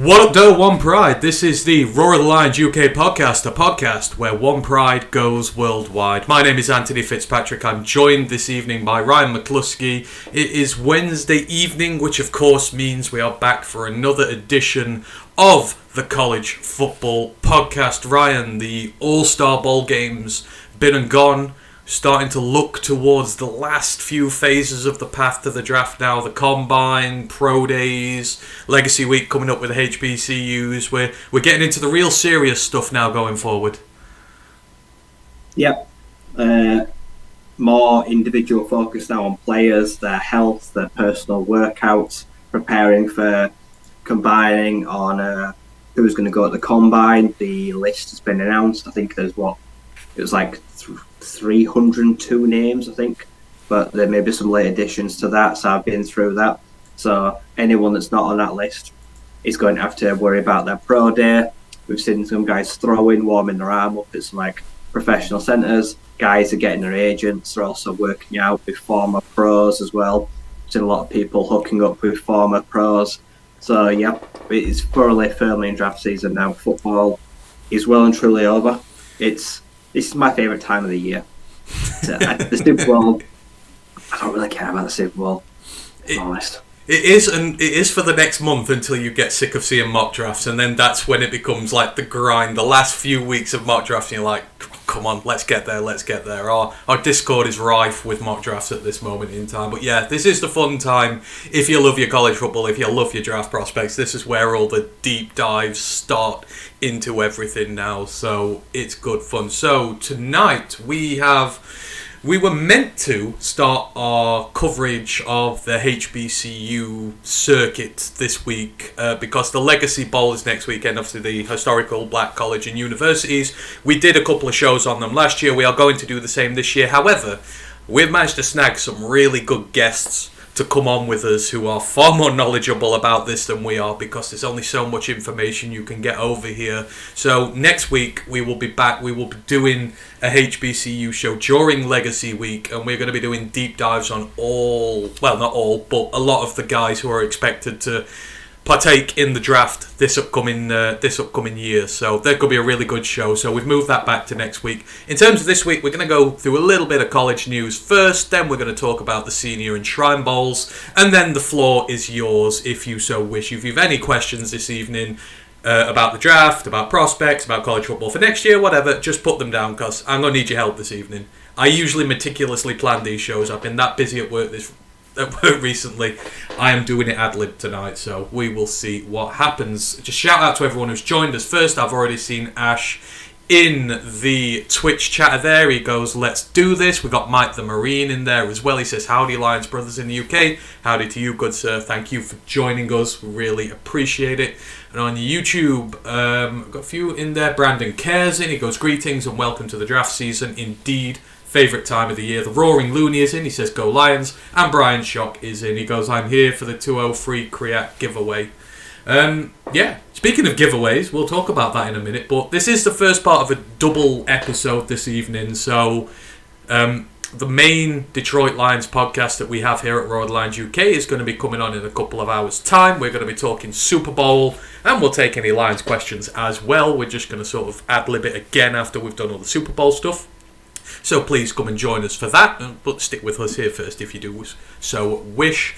What up, though, One Pride? This is the Roar of the Lions UK podcast, a podcast where One Pride goes worldwide. My name is Anthony Fitzpatrick. I'm joined this evening by Ryan McCluskey. It is Wednesday evening, which of course means we are back for another edition of the College Football Podcast. Ryan, the All-Star Bowl games been and gone. Starting to look towards the last few phases of the path to the draft now. The Combine, Pro Days, Legacy Week coming up with the HBCUs. We're getting into the real serious stuff now going forward. Yep. More individual focus now on players, their health, their personal workouts, preparing for combining on who's going to go at the Combine. The list has been announced. I think there's it was like 302 names, I think, but there may be some late additions to that, so I've been through that. So anyone that's not on that list is going to have to worry about their pro day. We've seen some guys warming their arm up at some like professional centres. Guys are getting their agents. They're also working out with former pros as well. We've seen a lot of people hooking up with former pros. So yeah, it's firmly in draft season now. Football is well and truly over. This is my favourite time of the year. The Super Bowl, I don't really care about the Super Bowl, to be honest. It is for the next month until you get sick of seeing mock drafts, and then that's when it becomes like the grind. The last few weeks of mock drafts, and you're like, come on, let's get there. Our Discord is rife with mock drafts at this moment in time. But yeah, this is the fun time. If you love your college football, if you love your draft prospects, this is where all the deep dives start into everything now. So it's good fun. So tonight we were meant to start our coverage of the HBCU circuit this week because the Legacy Bowl is next weekend, obviously the historical black college and universities. We did a couple of shows on them last year. We are going to do the same this year. However, we've managed to snag some really good guests to come on with us who are far more knowledgeable about this than we are, because there's only so much information you can get over here. So next week we will be back. We will be doing a HBCU show during Legacy Week, and we're going to be doing deep dives on not all, but a lot of the guys who are expected to partake in the draft this upcoming year. So there could be a really good show. So we've moved that back to next week. In terms of this week, we're going to go through a little bit of college news first, then we're going to talk about the Senior and Shrine Bowls, and then the floor is yours if you so wish. If you've any questions this evening about the draft, about prospects, about college football for next year, whatever, just put them down, because I'm going to need your help this evening. I usually meticulously plan these shows. I've been that busy at work recently. I am doing it ad-lib tonight, so we will see what happens. Just shout out to everyone who's joined us. First, I've already seen Ash in the Twitch chatter there. He goes, let's do this. We got Mike the Marine in there as well. He says, howdy Lions brothers in the UK. Howdy to you, good sir. Thank you for joining us. We really appreciate it. And on YouTube, got a few in there. Brandon Cares in. He goes, greetings and welcome to the draft season. Indeed, favourite time of the year. The Roaring Looney is in. He says, go Lions. And Brian Shock is in. He goes, I'm here for the 203 Creac giveaway. Speaking of giveaways, we'll talk about that in a minute, but this is the first part of a double episode this evening. So the main Detroit Lions podcast that we have here at ROTL Lions UK is going to be coming on in a couple of hours' time. We're going to be talking Super Bowl, and we'll take any Lions questions as well. We're just going to sort of ad-lib it again after we've done all the Super Bowl stuff. So please come and join us for that, but stick with us here first if you do so wish.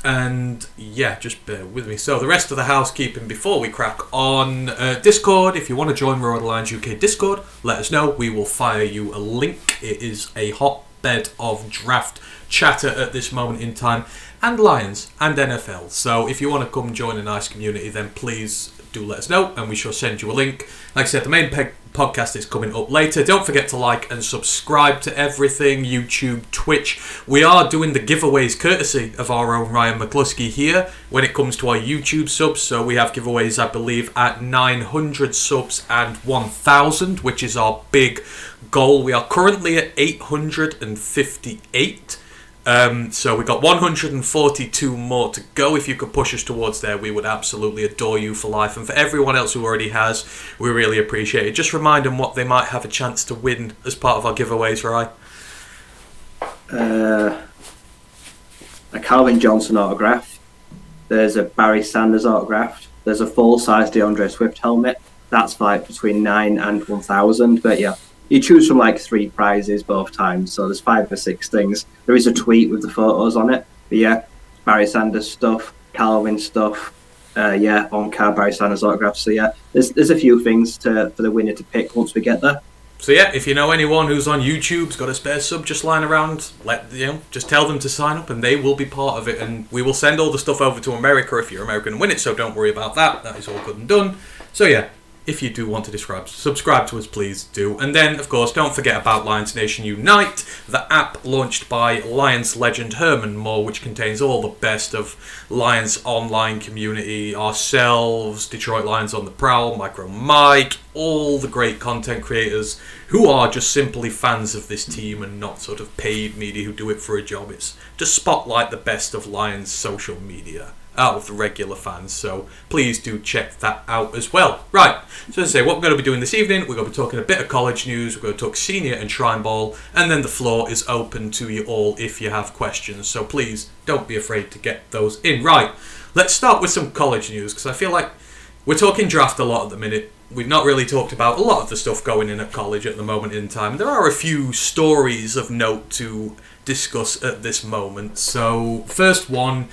And yeah, just bear with me. So the rest of the housekeeping before we crack on. Discord, if you want to join ROTL Lions UK Discord, let us know. We will fire you a link. It is a hotbed of draft chatter at this moment in time, and Lions and NFL. So if you want to come join a nice community, then please do let us know, and we shall send you a link. Like I said, the main podcast is coming up later. Don't forget to like and subscribe to everything, YouTube, Twitch. We are doing the giveaways courtesy of our own Ryan McCluskey here when it comes to our YouTube subs. So we have giveaways, I believe, at 900 subs and 1,000, which is our big goal. We are currently at 858. So we've got 142 more to go. If you could push us towards there, we would absolutely adore you for life. And for everyone else who already has, we really appreciate it. Just remind them what they might have a chance to win as part of our giveaways, right? A Calvin Johnson autograph. There's a Barry Sanders autograph. There's a full-size DeAndre Swift helmet. That's like between 9 and 1,000. But yeah, you choose from like 3 prizes both times. So there's 5 or 6 things. There is a tweet with the photos on it. But yeah, Barry Sanders stuff, Calvin stuff. On card Barry Sanders autographs. So yeah, there's a few things for the winner to pick once we get there. So yeah, if you know anyone who's on YouTube's got a spare sub just lying around, just tell them to sign up and they will be part of it, and we will send all the stuff over to America if you're American and win it, so don't worry about that. That is all good and done. So yeah, if you do want to subscribe to us, please do. And then, of course, don't forget about Lions Nation Unite, the app launched by Lions legend Herman Moore, which contains all the best of Lions online community, ourselves, Detroit Lions on the Prowl, Micro Mike, all the great content creators who are just simply fans of this team and not sort of paid media who do it for a job. It's to spotlight the best of Lions social media out of the regular fans, so please do check that out as well. Right, so as I say, what we're going to be doing this evening, we're going to be talking a bit of college news, we're going to talk senior and Shrine Ball, and then the floor is open to you all if you have questions, so please don't be afraid to get those in. Right, let's start with some college news, because I feel like we're talking draft a lot at the minute. We've not really talked about a lot of the stuff going in at college at the moment in time. There are a few stories of note to discuss at this moment. So, first one,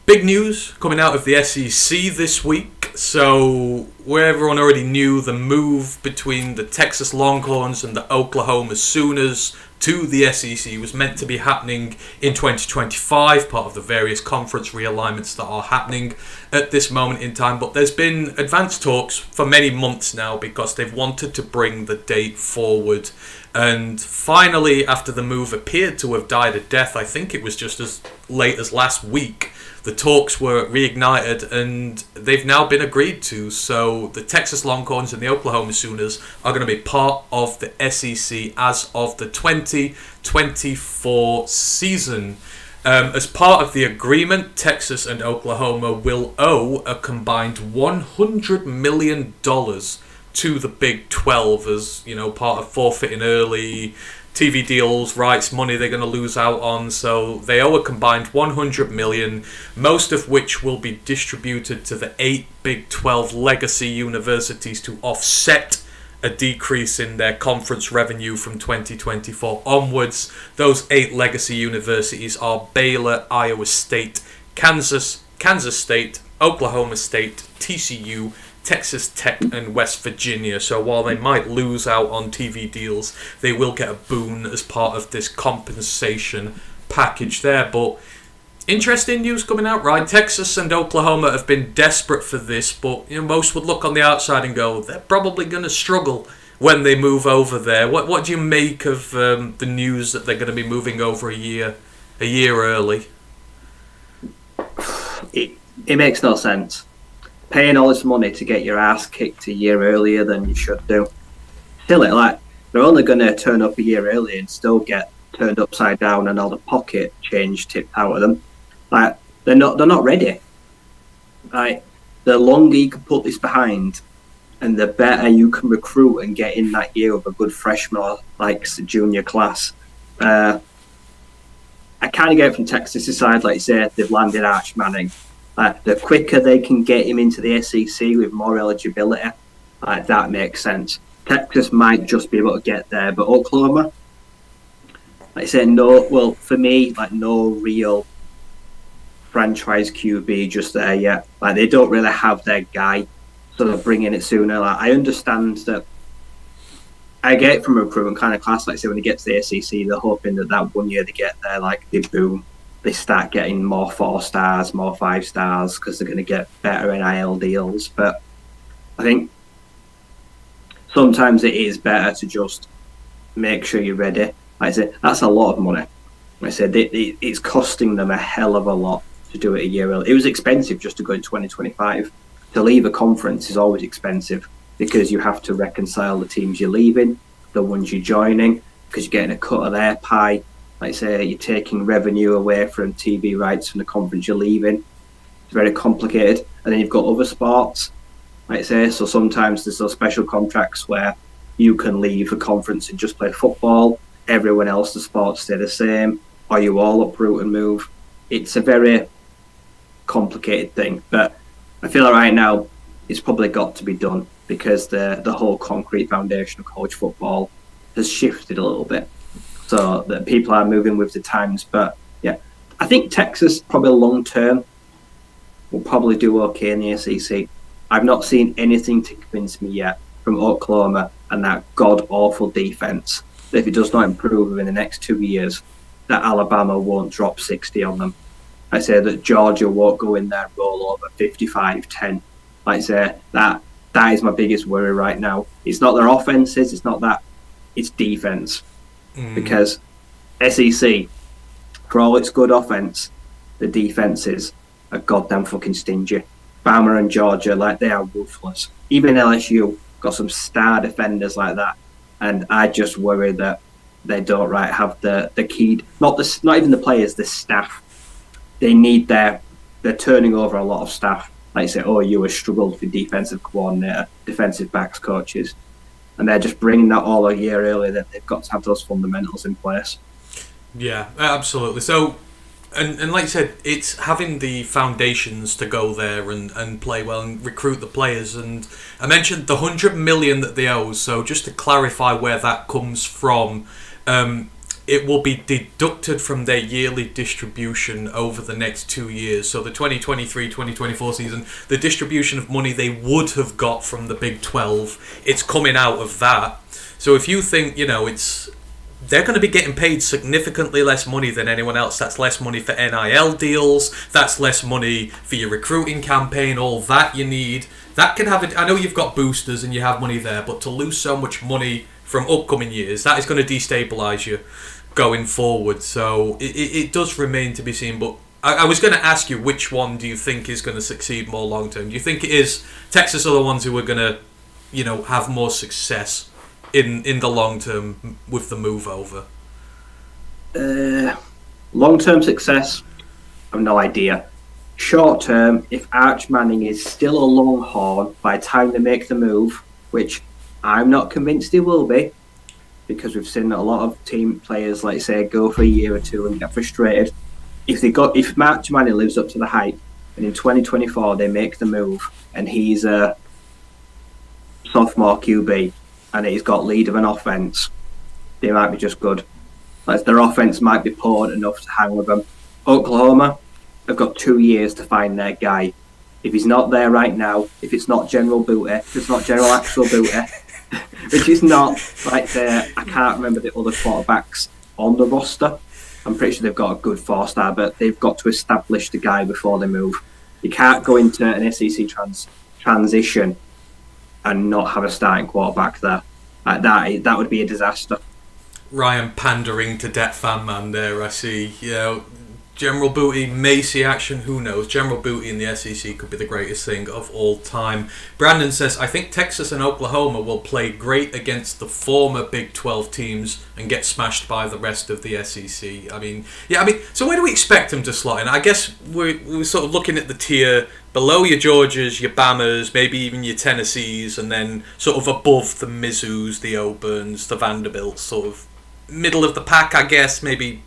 big news coming out of the SEC this week. So, where everyone already knew, the move between the Texas Longhorns and the Oklahoma Sooners to the SEC was meant to be happening in 2025, part of the various conference realignments that are happening at this moment in time. But there's been advanced talks for many months now because they've wanted to bring the date forward. And finally, after the move appeared to have died a death, I think it was just as late as last week, the talks were reignited and they've now been agreed to. So the Texas Longhorns and the Oklahoma Sooners are going to be part of the SEC as of the 2024 season. As part of the agreement, Texas and Oklahoma will owe a combined $100 million to the Big 12 as, part of forfeiting early TV deals, rights, money they're going to lose out on. So they owe a combined $100 million, most of which will be distributed to the 8 Big 12 legacy universities to offset a decrease in their conference revenue from 2024 onwards. Those 8 legacy universities are Baylor, Iowa State, Kansas State, Oklahoma State, TCU, Texas Tech and West Virginia. So while they might lose out on TV deals, they will get a boon as part of this compensation package there. But interesting news coming out, right? Texas and Oklahoma have been desperate for this, but most would look on the outside and go, they're probably going to struggle when they move over there. What do you make of the news that they're going to be moving over a year early? It makes no sense. Paying all this money to get your ass kicked a year earlier than you should do. Still, they're only going to turn up a year early and still get turned upside down and all the pocket change tipped out of them. They're not ready. The longer you can put this behind, and the better you can recruit and get in that year with a good freshman or junior class. I kind of get it from Texas' side, like you said, they've landed Arch Manning. The quicker they can get him into the SEC with more eligibility, that makes sense. Texas might just be able to get there, but Oklahoma, like I said, for me, no real franchise QB just there yet. They don't really have their guy, so they're bringing it sooner. I understand that. I get it from a recruitment kind of class. Like I say, when they get to the SEC, they're hoping that 1 year they get there, they boom. They start getting more 4 stars, more 5 stars, because they're going to get better NIL deals. But I think sometimes it is better to just make sure you're ready. Like I said, that's a lot of money. Like I said, it's costing them a hell of a lot to do it a year early. It was expensive just to go in 2025. To leave a conference is always expensive because you have to reconcile the teams you're leaving, the ones you're joining, because you're getting a cut of their pie. Like I say, you're taking revenue away from TV rights from the conference you're leaving. It's very complicated. And then you've got other sports, like I say. So sometimes there's those special contracts where you can leave a conference and just play football. Everyone else, the sports stay the same. Or you all uproot and move. It's a very complicated thing. But I feel like right now it's probably got to be done because the whole concrete foundation of college football has shifted a little bit, so that people are moving with the times. But yeah, I think Texas probably long term will probably do okay in the SEC. I've not seen anything to convince me yet from Oklahoma and that god awful defense that if it does not improve within the next 2 years, that Alabama won't drop 60 on them. I say that Georgia won't go in there and roll over 55-10. Like I say, that is my biggest worry right now. It's not their offenses, it's not that, it's defense. Because SEC, for all its good offense, the defenses are goddamn fucking stingy. Bama and Georgia, like, they are ruthless. Even LSU got some star defenders like that, and I just worry that they don't have the key. Not even the players, the staff. They need they're turning over a lot of staff. Like you say, OU has struggled with defensive coordinator, defensive backs coaches, and they're just bringing that all a year earlier. That they've got to have those fundamentals in place. Yeah, absolutely. So, and like you said, it's having the foundations to go there and play well and recruit the players. And I mentioned the $100 million that they owe. So just to clarify where that comes from, it will be deducted from their yearly distribution over the next 2 years. So the 2023-2024 season, the distribution of money they would have got from the Big 12, it's coming out of that. So if you think, they're going to be getting paid significantly less money than anyone else. That's less money for NIL deals. That's less money for your recruiting campaign. All that you need. That can have it. I know you've got boosters and you have money there, but to lose so much money from upcoming years, that is going to destabilise you going forward. So it does remain to be seen. But I was going to ask you, which one do you think is going to succeed more long term? Do you think it is Texas are the ones who are going to, have more success in the long term with the move over? Long term success, I've no idea. Short term, if Arch Manning is still a longhorn by the time they make the move, which I'm not convinced he will be, because we've seen a lot of team players, like say, go for a year or two and get frustrated. If Arch Manning lives up to the hype, and in 2024 they make the move, and he's a sophomore QB, and he's got lead of an offense, they might be just good. Like their offense might be poor enough to hang with them. Oklahoma have got 2 years to find their guy. If he's not there right now, if it's not General Booty, if it's not General Axel Booty, which is not like I can't remember the other quarterbacks on the roster. I'm pretty sure they've got a good 4-star, but they've got to establish the guy before they move. You can't go into an SEC transition and not have a starting quarterback there. Like that would be a disaster. Ryan pandering to Det Fan Man there, I see. General Booty may see action, who knows? General Booty in the SEC could be the greatest thing of all time. Brandon says, I think Texas and Oklahoma will play great against the former Big 12 teams and get smashed by the rest of the SEC. So where do we expect them to slot in? I guess we're sort of looking at the tier below your Georgias, your Bamas, maybe even your Tennessees, and then sort of above the Mizzous, the Auburns, the Vanderbilts, sort of middle of the pack, I guess, maybe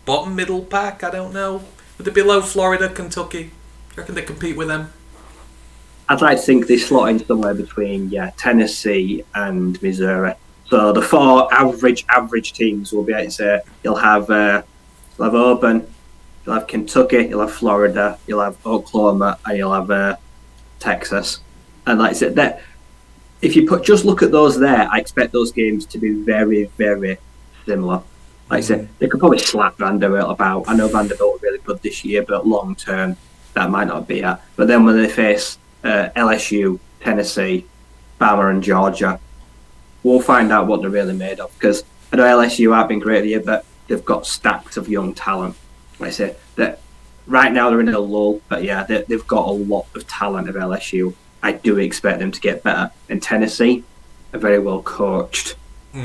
bottom middle pack, I don't know. Would it be below Florida, Kentucky? Do you reckon they compete with them? I'd like to think they slot in somewhere between Tennessee and Missouri. So the 4 average teams will be able to say you'll have Auburn, you'll have Kentucky, you'll have Florida, you'll have Oklahoma, and you'll have Texas. And like I said, that if you just look at those there, I expect those games to be very, very similar. Like I said, they could probably slap Vanderbilt about. I know Vanderbilt were really good this year, but long term, that might not be it. But then when they face LSU, Tennessee, Bama, and Georgia, we'll find out what they're really made of. Because I know LSU have been great this year, but they've got stacks of young talent. Like I said, that right now they're in a lull, but they've got a lot of talent of LSU. I do expect them to get better. And Tennessee are very well coached.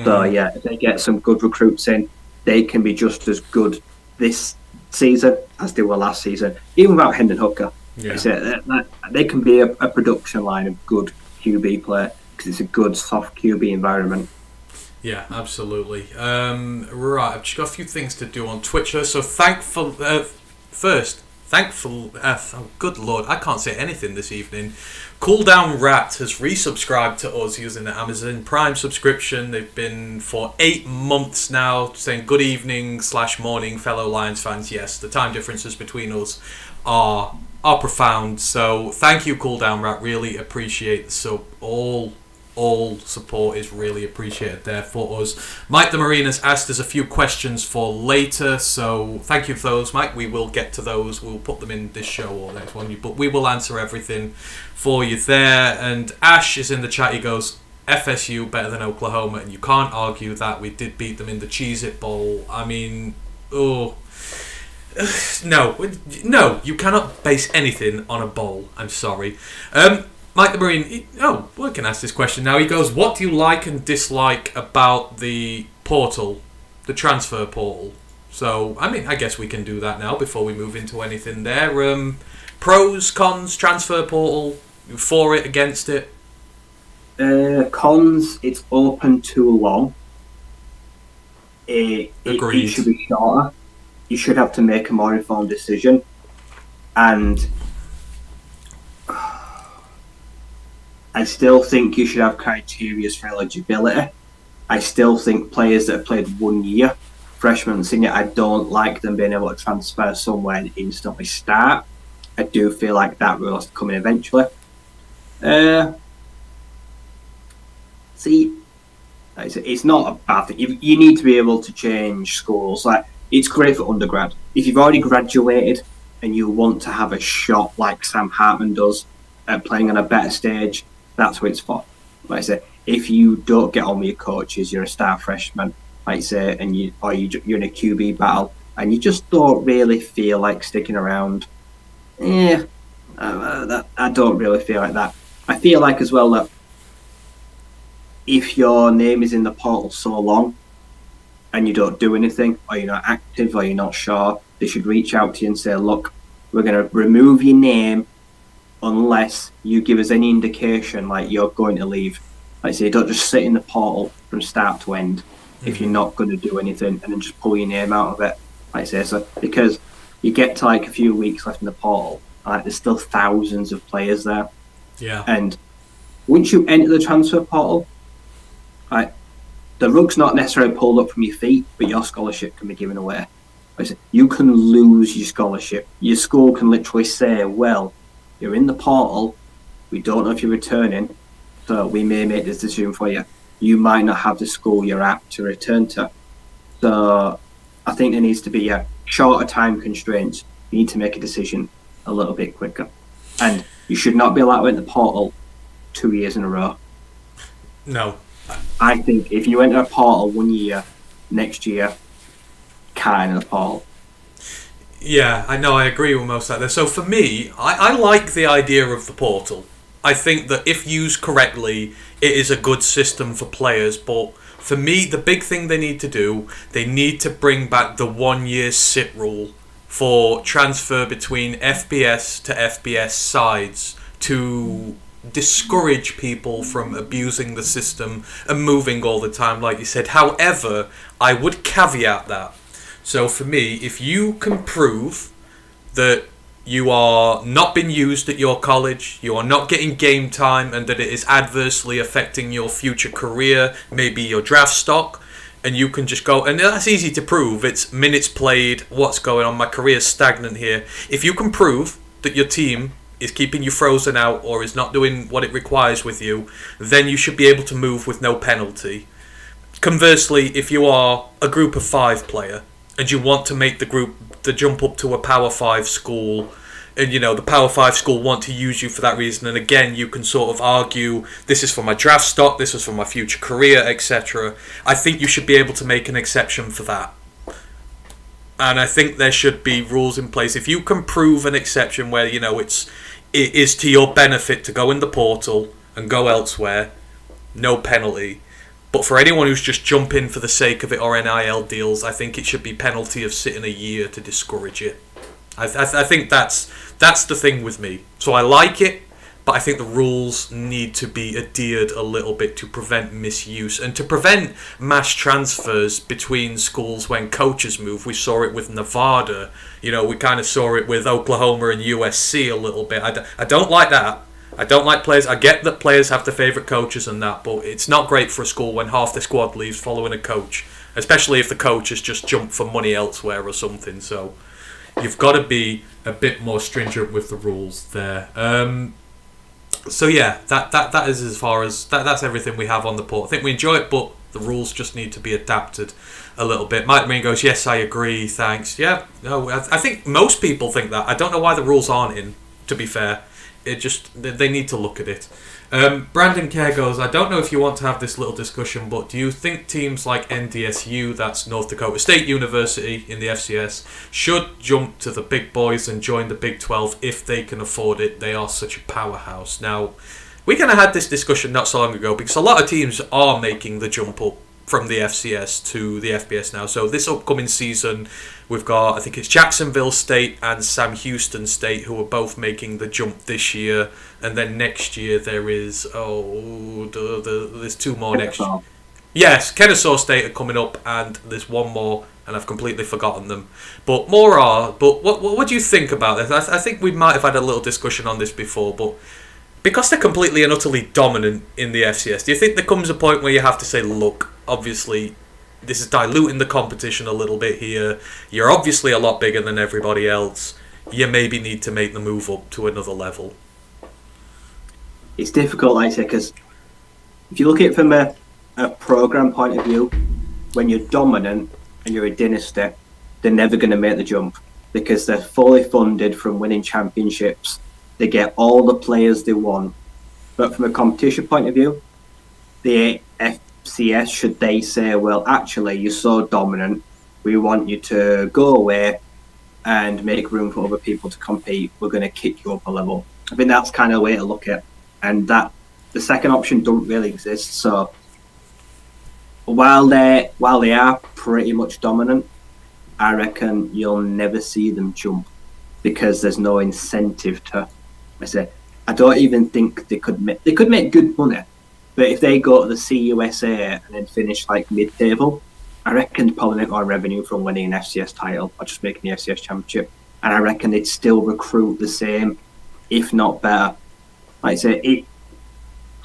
So if they get some good recruits in, they can be just as good this season as they were last season, even without Hendon Hooker. They can be a production line of good QB play because it's a good soft QB environment. Yeah, absolutely. Right, I've just got a few things to do on Twitch. So first, good lord, I can't say anything this evening. Cool Down Rat has resubscribed to us using the Amazon Prime subscription. They've been for 8 months now, saying good evening / morning, fellow Lions fans. Yes, the time differences between us are profound. So thank you, Cool Down Rat. Really appreciate the sub. All support is really appreciated there for us. Mike the Marine has asked us a few questions for later, so thank you for those, Mike. We will get to those. We'll put them in this show or next one, but we will answer everything for you there. And Ash is in the chat. He goes, FSU better than Oklahoma, and you can't argue that. We did beat them in the Cheez-It Bowl. I mean, no, you cannot base anything on a bowl. I'm sorry. Mike the Marine, we can ask this question now. He goes, what do you like and dislike about the portal, the transfer portal? So, I mean, I guess we can do that now before we move into anything there. Pros, cons, transfer portal, for it, against it? Cons, it's open too long. Agreed. It should be shorter. You should have to make a more informed decision. And I still think you should have criteria for eligibility. I still think players that have played 1 year, freshman and senior, I don't like them being able to transfer somewhere and instantly start. I do feel like that rule has to come in eventually. It's not a bad thing. You need to be able to change schools. Like, it's great for undergrad. If you've already graduated and you want to have a shot like Sam Hartman does at playing on a better stage, that's what it's for. Like I say, if you don't get on with your coaches, you're a star freshman, like I say, and you're in a QB battle, and you just don't really feel like sticking around. I don't really feel like that. I feel like as well that if your name is in the portal so long and you don't do anything, or you're not active, or you're not sure, they should reach out to you and say, look, we're going to remove your name unless you give us any indication like you're going to leave. Like I say, don't just sit in the portal from start to end if you're not going to do anything, and then just pull your name out of it. Like I say, so because you get to like a few weeks left in the portal, like there's still thousands of players there. Yeah. And once you enter the transfer portal, like the rug's not necessarily pulled up from your feet, but your scholarship can be given away. Like I say, you can lose your scholarship. Your school can literally say, well, you're in the portal, we don't know if you're returning, so we may make this decision for you. You might not have the school you're at to return to. So I think there needs to be a shorter time constraints. You need to make a decision a little bit quicker. And you should not be allowed to enter the portal 2 years in a row. No. I think if you enter a portal 1 year, next year, can't enter the portal. Yeah, I know, I agree with most of that. So for me, I like the idea of the portal. I think that if used correctly, it is a good system for players. But for me, the big thing they need to do, they need to bring back the 1 year sit rule for transfer between FBS to FBS sides to discourage people from abusing the system and moving all the time, like you said. However, I would caveat that. So for me, if you can prove that you are not being used at your college, you are not getting game time, and that it is adversely affecting your future career, maybe your draft stock, and you can just go, and that's easy to prove, it's minutes played, what's going on, my career's stagnant here. If you can prove that your team is keeping you frozen out or is not doing what it requires with you, then you should be able to move with no penalty. Conversely, if you are a group of 5 player, and you want to make the jump up to a Power 5 school, and the Power 5 school want to use you for that reason, and again you can sort of argue, this is for my draft stock, this is for my future career, etc. I think you should be able to make an exception for that. And I think there should be rules in place. If you can prove an exception where it is to your benefit to go in the portal and go elsewhere, no penalty. But for anyone who's just jumping for the sake of it or NIL deals, I think it should be penalty of sitting a year to discourage it. I think that's the thing with me. So I like it, but I think the rules need to be adhered a little bit to prevent misuse and to prevent mass transfers between schools when coaches move. We saw it with Nevada. You know, we kind of saw it with Oklahoma and USC a little bit. I don't like that. I don't like players. I get that players have their favourite coaches and that, but it's not great for a school when half the squad leaves following a coach, especially if the coach has just jumped for money elsewhere or something. So you've got to be a bit more stringent with the rules there. So yeah, that is as far as that's everything we have on the port. I think we enjoy it, but the rules just need to be adapted a little bit. Mike Marine goes, yes, I agree, thanks. Yeah, no, I think most people think that. I don't know why the rules aren't in, to be fair. It just, they need to look at it. Brandon Kerr goes, I don't know if you want to have this little discussion, but do you think teams like NDSU, that's North Dakota State University in the FCS, should jump to the big boys and join the Big 12 if they can afford it? They are such a powerhouse. Now, we kind of had this discussion not so long ago because a lot of teams are making the jump up from the FCS to the FBS now. So this upcoming season, we've got, I think it's Jacksonville State and Sam Houston State who are both making the jump this year. And then next year there is, there's two more next year. Yes, Kennesaw State are coming up and there's one more and I've completely forgotten them. But more are, but what do you think about this? I think we might have had a little discussion on this before, but because they're completely and utterly dominant in the FCS, do you think there comes a point where you have to say, look, obviously, this is diluting the competition a little bit here. You're obviously a lot bigger than everybody else. You maybe need to make the move up to another level. It's difficult, like I say, because if you look at it from a program point of view, when you're dominant and you're a dynasty, they're never going to make the jump because they're fully funded from winning championships. They get all the players they want. But from a competition point of view, the FCS, should they say, well, actually, you're so dominant, we want you to go away and make room for other people to compete, we're going to kick you up a level. I think that's kind of the way to look at it. And that the second option don't really exist. So while they are pretty much dominant, I reckon you'll never see them jump because there's no incentive to. I don't even think they could make good money, but if they go to the CUSA and then finish like mid-table, I reckon they'd probably make more revenue from winning an FCS title or just making the FCS championship, and I reckon they'd still recruit the same, if not better. Like I say,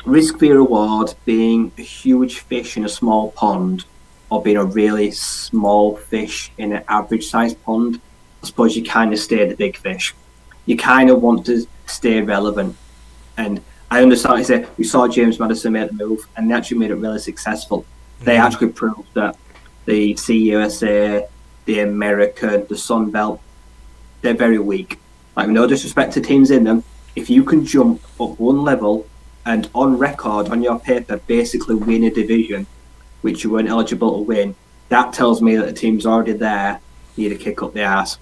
risk v reward, being a huge fish in a small pond or being a really small fish in an average sized pond, I suppose you kind of stay the big fish. You kind of want to stay relevant. And I understand, like I say, we saw James Madison make the move and they actually made it really successful. Mm-hmm. They actually proved that the CUSA, the American, the Sun Belt, they're very weak. Like, no disrespect to teams in them, if you can jump up one level and on record, on your paper, basically win a division, which you weren't eligible to win, that tells me that the teams already there need a kick up the arse.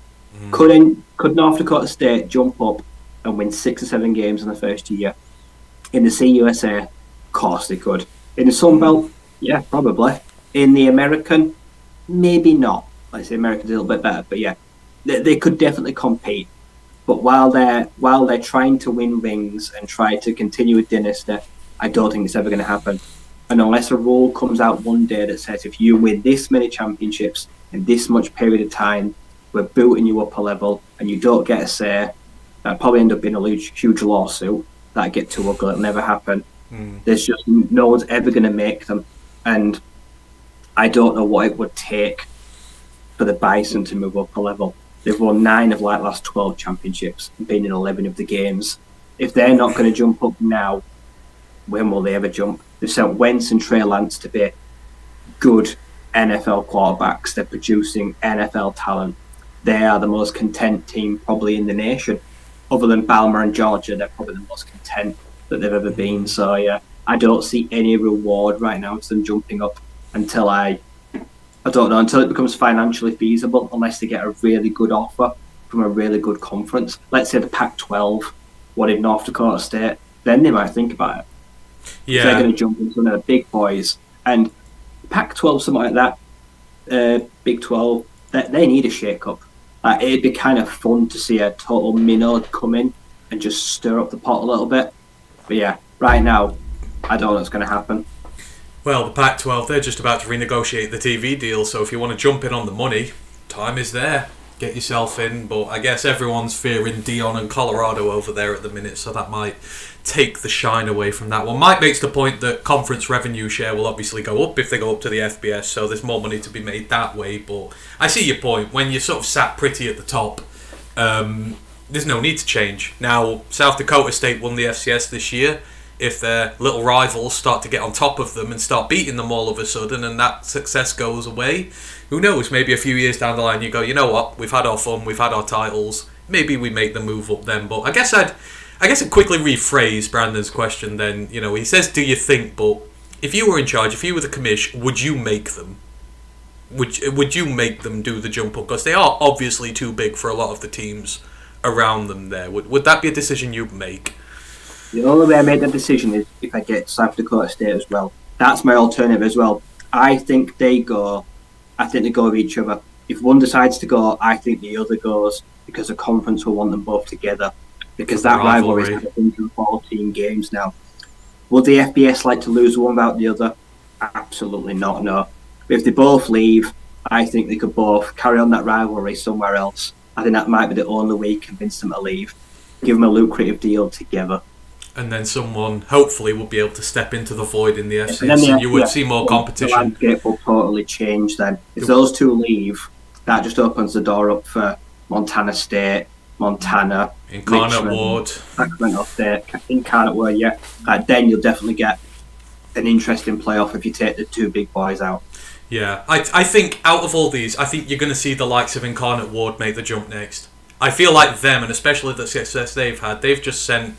Could North Dakota State jump up and win 6 or 7 games in the first year? In the CUSA, of course they could. In the Sun Belt, yeah, probably. In the American, maybe not. Like I say, American's a little bit better, but yeah, they could definitely compete. But while they're trying to win rings and try to continue a dynasty, I don't think it's ever going to happen. And unless a rule comes out one day that says if you win this many championships in this much period of time, we're booting you up a level and you don't get a say, that'll probably end up being a huge lawsuit. That'll get too ugly. It'll never happen. There's just no one's ever going to make them. And I don't know what it would take for the Bison to move up a level. They've won 9 of like last 12 championships and been in 11 of the games. If they're not going to jump up now, when will they ever jump? They've sent Wentz and Trey Lance to be good NFL quarterbacks. They're producing NFL talent. They are the most content team probably in the nation. Other than Bama and Georgia, they're probably the most content that they've ever been. So yeah, I don't see any reward right now to them jumping up until until it becomes financially feasible, unless they get a really good offer from a really good conference. Let's say the Pac-12 wanted North Dakota State, then they might think about it. Yeah, they're going to jump into one of the big boys. And Pac-12, something like that, Big 12, they need a shake-up. It'd be kind of fun to see a total minnow come in and just stir up the pot a little bit. But yeah, right now, I don't know what's going to happen. Well, the Pac-12, they're just about to renegotiate the TV deal, so if you want to jump in on the money, time is there. Get yourself in, but I guess everyone's fearing Dion and Colorado over there at the minute, so that might take the shine away from that one. Mike makes the point that conference revenue share will obviously go up if they go up to the FBS, so there's more money to be made that way, but I see your point. When you're sort of sat pretty at the top, there's no need to change. Now, South Dakota State won the FCS this year. If their little rivals start to get on top of them and start beating them all of a sudden and that success goes away, who knows, maybe a few years down the line you go, you know what, we've had our fun, we've had our titles, maybe we make the move up then. But I guess I'd quickly rephrase Brandon's question then. You know, he says, do you think, but if you were in charge, if you were the commish, would you make them? Would you make them do the jump up? Because they are obviously too big for a lot of the teams around them there. Would that be a decision you'd make? The only way I make that decision is if I get South Dakota State as well. That's my alternative as well. I think they go with each other. If one decides to go, I think the other goes because the conference will want them both together. Because that rivalry is 114 games now. Would the FBS like to lose one without the other? Absolutely not, no. But if they both leave, I think they could both carry on that rivalry somewhere else. I think that might be the only way to convince them to leave. Give them a lucrative deal together. And then someone, hopefully, will be able to step into the void in the FCS, and you would see more competition. The landscape will totally change then. If those two leave, that just opens the door up for Montana State, Montana, Incarnate Richmond, Ward, Sacramento State, Incarnate Ward, yeah. Then you'll definitely get an interesting playoff if you take the two big boys out. Yeah, I think out of all these, I think you're going to see the likes of Incarnate Ward make the jump next. I feel like them, and especially the success they've had, they've just sent...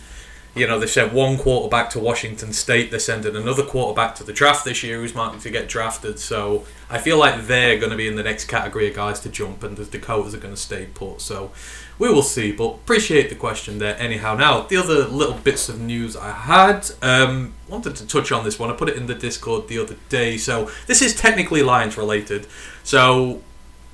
You know, they sent one quarterback to Washington State. They're sending another quarterback to the draft this year who's marking to get drafted. So I feel like they're going to be in the next category of guys to jump, and the Dakotas are going to stay put. So we will see. But appreciate the question there anyhow. Now, the other little bits of news I had, wanted to touch on this one. I put it in the Discord the other day. So this is technically Lions related. So...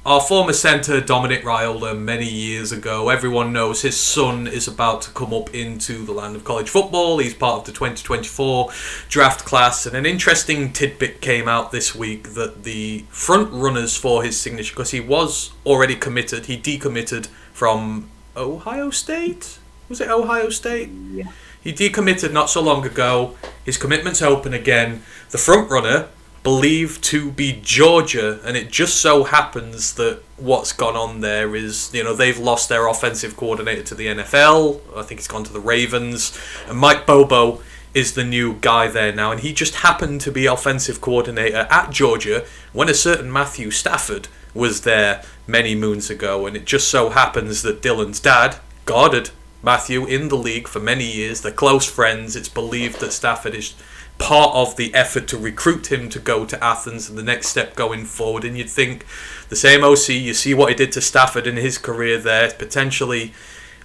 Our former centre, Dominic Raiola, many years ago, everyone knows his son is about to come up into the land of college football. He's part of the 2024 draft class, and an interesting tidbit came out this week that the front runners for his signature, because he was already committed, he decommitted from Ohio State? Was it Ohio State? Yeah. He decommitted not so long ago. His commitment's open again. The front runner... believed to be Georgia, and it just so happens that what's gone on there is, you know, they've lost their offensive coordinator to the NFL. I think he's gone to the Ravens, and Mike Bobo is the new guy there now, and he just happened to be offensive coordinator at Georgia when a certain Matthew Stafford was there many moons ago, and it just so happens that Dylan's dad guarded Matthew in the league for many years. They're close friends. It's believed that Stafford is part of the effort to recruit him to go to Athens and the next step going forward. And you'd think the same OC, you see what he did to Stafford in his career there, potentially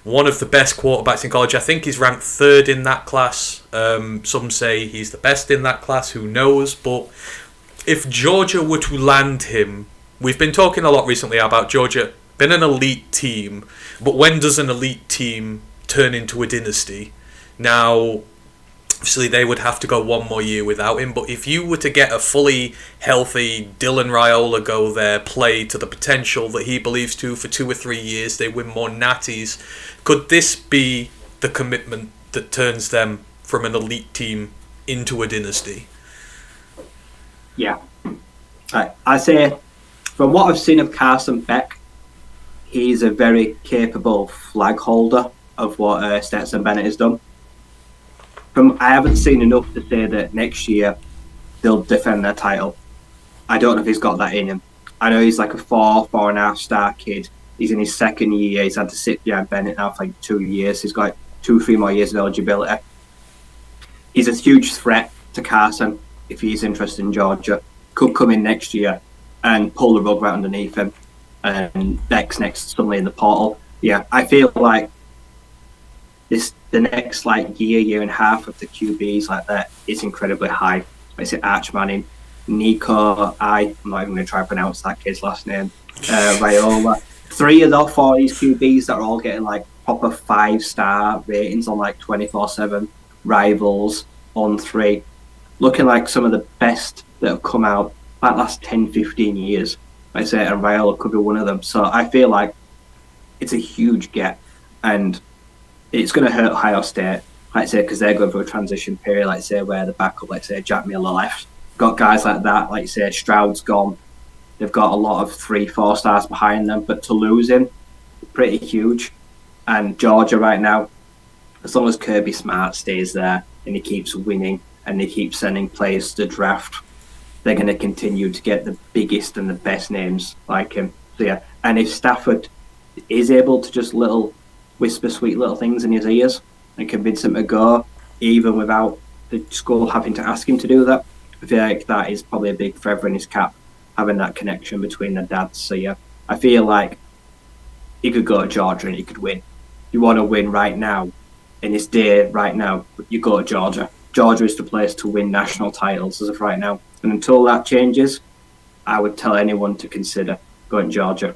one of the best quarterbacks in college. I think he's ranked third in that class. Some say he's the best in that class, who knows. But if Georgia were to land him, we've been talking a lot recently about Georgia been an elite team, but when does an elite team turn into a dynasty? Now, obviously, they would have to go one more year without him, but if you were to get a fully healthy Dylan Raiola go there, play to the potential that he believes to for 2 or 3 years, they win more natties, could this be the commitment that turns them from an elite team into a dynasty? Yeah. I say, from what I've seen of Carson Beck, he's a very capable flag holder of what Stetson Bennett has done. I haven't seen enough to say that next year they'll defend their title. I don't know if he's got that in him. I know he's like a 4.5 star kid. He's in his second year. He's had to sit behind Bennett now for like 2 years. He's got 2-3 more years of eligibility. He's a huge threat to Carson if he's interested in Georgia. Could come in next year and pull the rug right underneath him. And Beck's next suddenly in the portal. Yeah, I feel like the next like year and a half of the QBs like that is incredibly high. I say Arch Manning, Nico, I'm not even going to try to pronounce that kid's last name, Raiola. 3 of the 4 these QBs that are all getting like proper 5-star ratings on like 24/7. rivals, on three, looking like some of the best that have come out like last 10, 15 years. Like I say, and Raiola could be one of them. So I feel like it's a huge gap, and it's going to hurt Ohio State, like I say, because they're going through a transition period, like I say, where the backup, like I say, Jack Miller left. Got guys like that, like I say, Stroud's gone. They've got a lot of 3-4 stars behind them, but to lose him, pretty huge. And Georgia right now, as long as Kirby Smart stays there and he keeps winning and he keeps sending players to the draft, they're going to continue to get the biggest and the best names like him. So yeah, and if Stafford is able to just whisper sweet little things in his ears and convince him to go, even without the school having to ask him to do that, I feel like that is probably a big feather in his cap, having that connection between the dads. So yeah, I feel like he could go to Georgia and he could win. You want to win right now, in this day right now, you go to Georgia. Georgia is the place to win national titles as of right now. And until that changes, I would tell anyone to consider going to Georgia.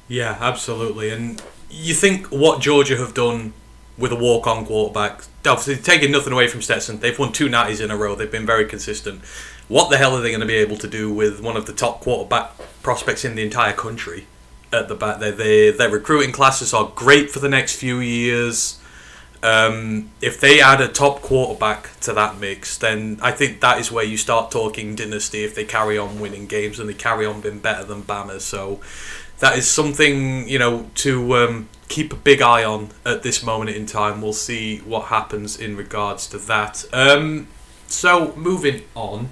Yeah, absolutely. And you think what Georgia have done with a walk-on quarterback, obviously taking nothing away from Stetson, they've won 2 natties in a row, they've been very consistent. What the hell are they going to be able to do with one of the top quarterback prospects in the entire country at the back there? Their recruiting classes are great for the next few years. If they add a top quarterback to that mix, then I think that is where you start talking dynasty, if they carry on winning games and they carry on being better than Bama. So that is something, to keep a big eye on at this moment in time. We'll see what happens in regards to that. So moving on.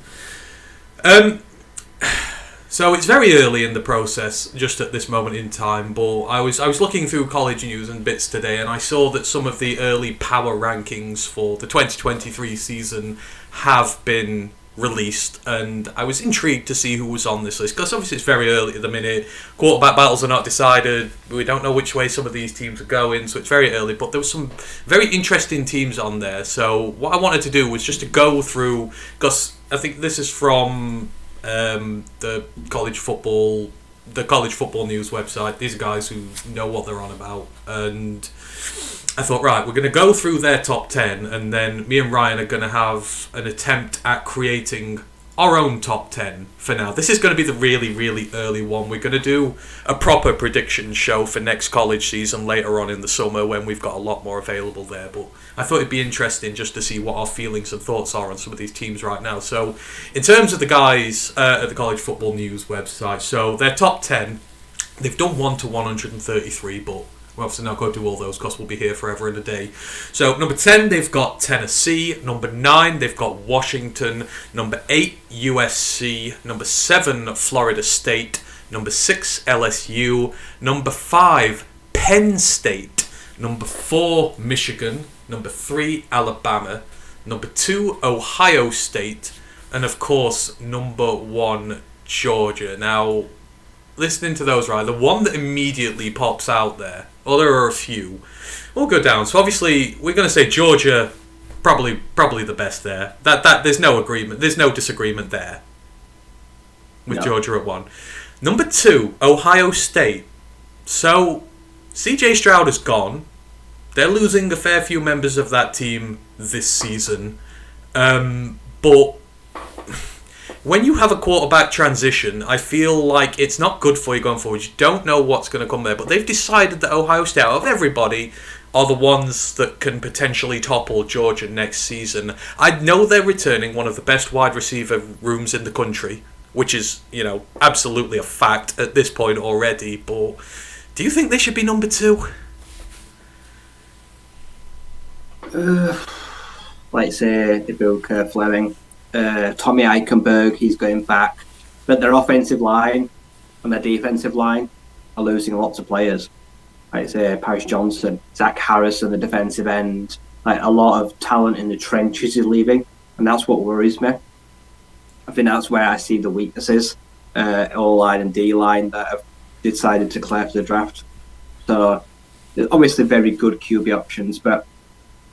So it's very early in the process, just at this moment in time, but I was looking through college news and bits today, and I saw that some of the early power rankings for the 2023 season have been released, and I was intrigued to see who was on this list, because obviously it's very early at the minute. Quarterback battles are not decided. We don't know which way some of these teams are going, so it's very early, but there were some very interesting teams on there. So what I wanted to do was just to go through, because I think this is from the college football news website. These are guys who know what they're on about, and I thought, right, we're going to go through their top 10, and then me and Ryan are going to have an attempt at creating our own top 10 for now. This is going to be the really, really early one. We're going to do a proper prediction show for next college season later on in the summer when we've got a lot more available there. But I thought it'd be interesting just to see what our feelings and thoughts are on some of these teams right now. So in terms of the guys at the College Football News website, so their top 10, they've done 1 to 133, but we're obviously not going to do all those because we'll be here forever and a day. So number 10, they've got Tennessee. Number 9, they've got Washington. Number 8, USC. Number 7, Florida State. Number 6, LSU. Number 5, Penn State. Number 4, Michigan. Number 3, Alabama. Number 2, Ohio State. And of course, number 1, Georgia. Now, listening to those, right, the one that immediately pops out there, well, there are a few. We'll go down. So obviously, we're going to say Georgia, probably the best there. That there's no agreement, there's no disagreement there with Georgia at 1. Number 2, Ohio State. So CJ Stroud is gone. They're losing a fair few members of that team this season, but when you have a quarterback transition, I feel like it's not good for you going forward. You don't know what's going to come there. But they've decided that Ohio State, out of everybody, are the ones that can potentially topple Georgia next season. I know they're returning one of the best wide receiver rooms in the country, which is, absolutely a fact at this point already. But do you think they should be number 2? Like say, Ibuka, Fleming. Tommy Eichenberg, he's going back, but their offensive line and their defensive line are losing lots of players. Like say Paris Johnson, Zach Harris on the defensive end, like a lot of talent in the trenches is leaving, and that's what worries me. I think that's where I see the weaknesses, O-line and D-line that have decided to clear for the draft. So there's obviously very good QB options, but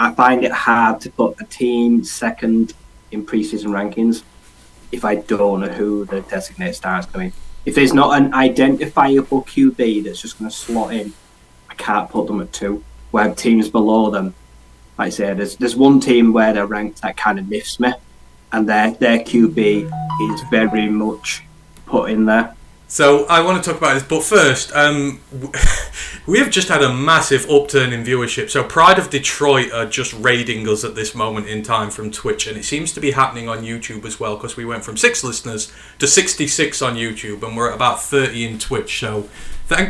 I find it hard to put a team second in preseason rankings if I don't know who the designated star is going. If there's not an identifiable QB that's just going to slot in, I can't put them at 2. Where teams below them like I say, there's one team where they're ranked that kind of miffs me, and their QB is very much put in there. So I want to talk about this, but first, we have just had a massive upturn in viewership. So Pride of Detroit are just raiding us at this moment in time from Twitch, and it seems to be happening on YouTube as well, because we went from 6 listeners to 66 on YouTube, and we're at about 30 in Twitch. So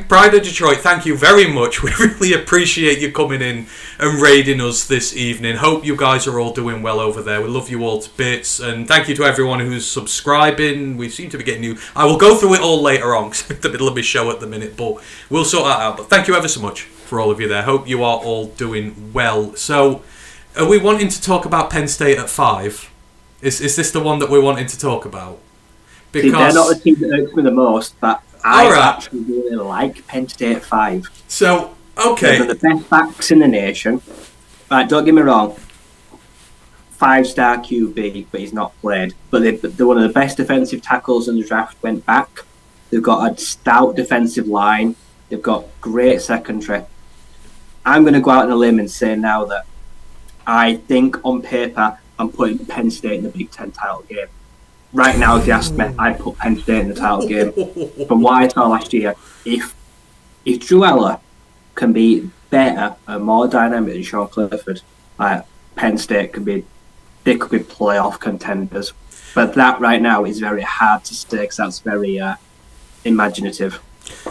Pride of Detroit, thank you very much. We really appreciate you coming in and raiding us this evening. Hope you guys are all doing well over there. We love you all to bits, and thank you to everyone who's subscribing. We seem to be getting new. I will go through it all later on, because I'm in the middle of my show at the minute, but we'll sort that out. But thank you ever so much for all of you there. Hope you are all doing well. So, are we wanting to talk about Penn State at 5? Is this the one that we're wanting to talk about? Because they're not the team that irks me the most, but I actually really like Penn State at 5. So, okay. They're the best backs in the nation. Right, don't get me wrong. 5-star QB, but he's not played. But they're one of the best defensive tackles in the draft. Went back. They've got a stout defensive line. They've got great secondary. I'm going to go out on a limb and say now that I think on paper I'm putting Penn State in the Big Ten title game. Right now, if you ask me, I'd put Penn State in the title game. From what I saw last year, if Drew Eller can be better and more dynamic than Sean Clifford, Penn State could be playoff contenders. But that right now is very hard to say because that's very imaginative.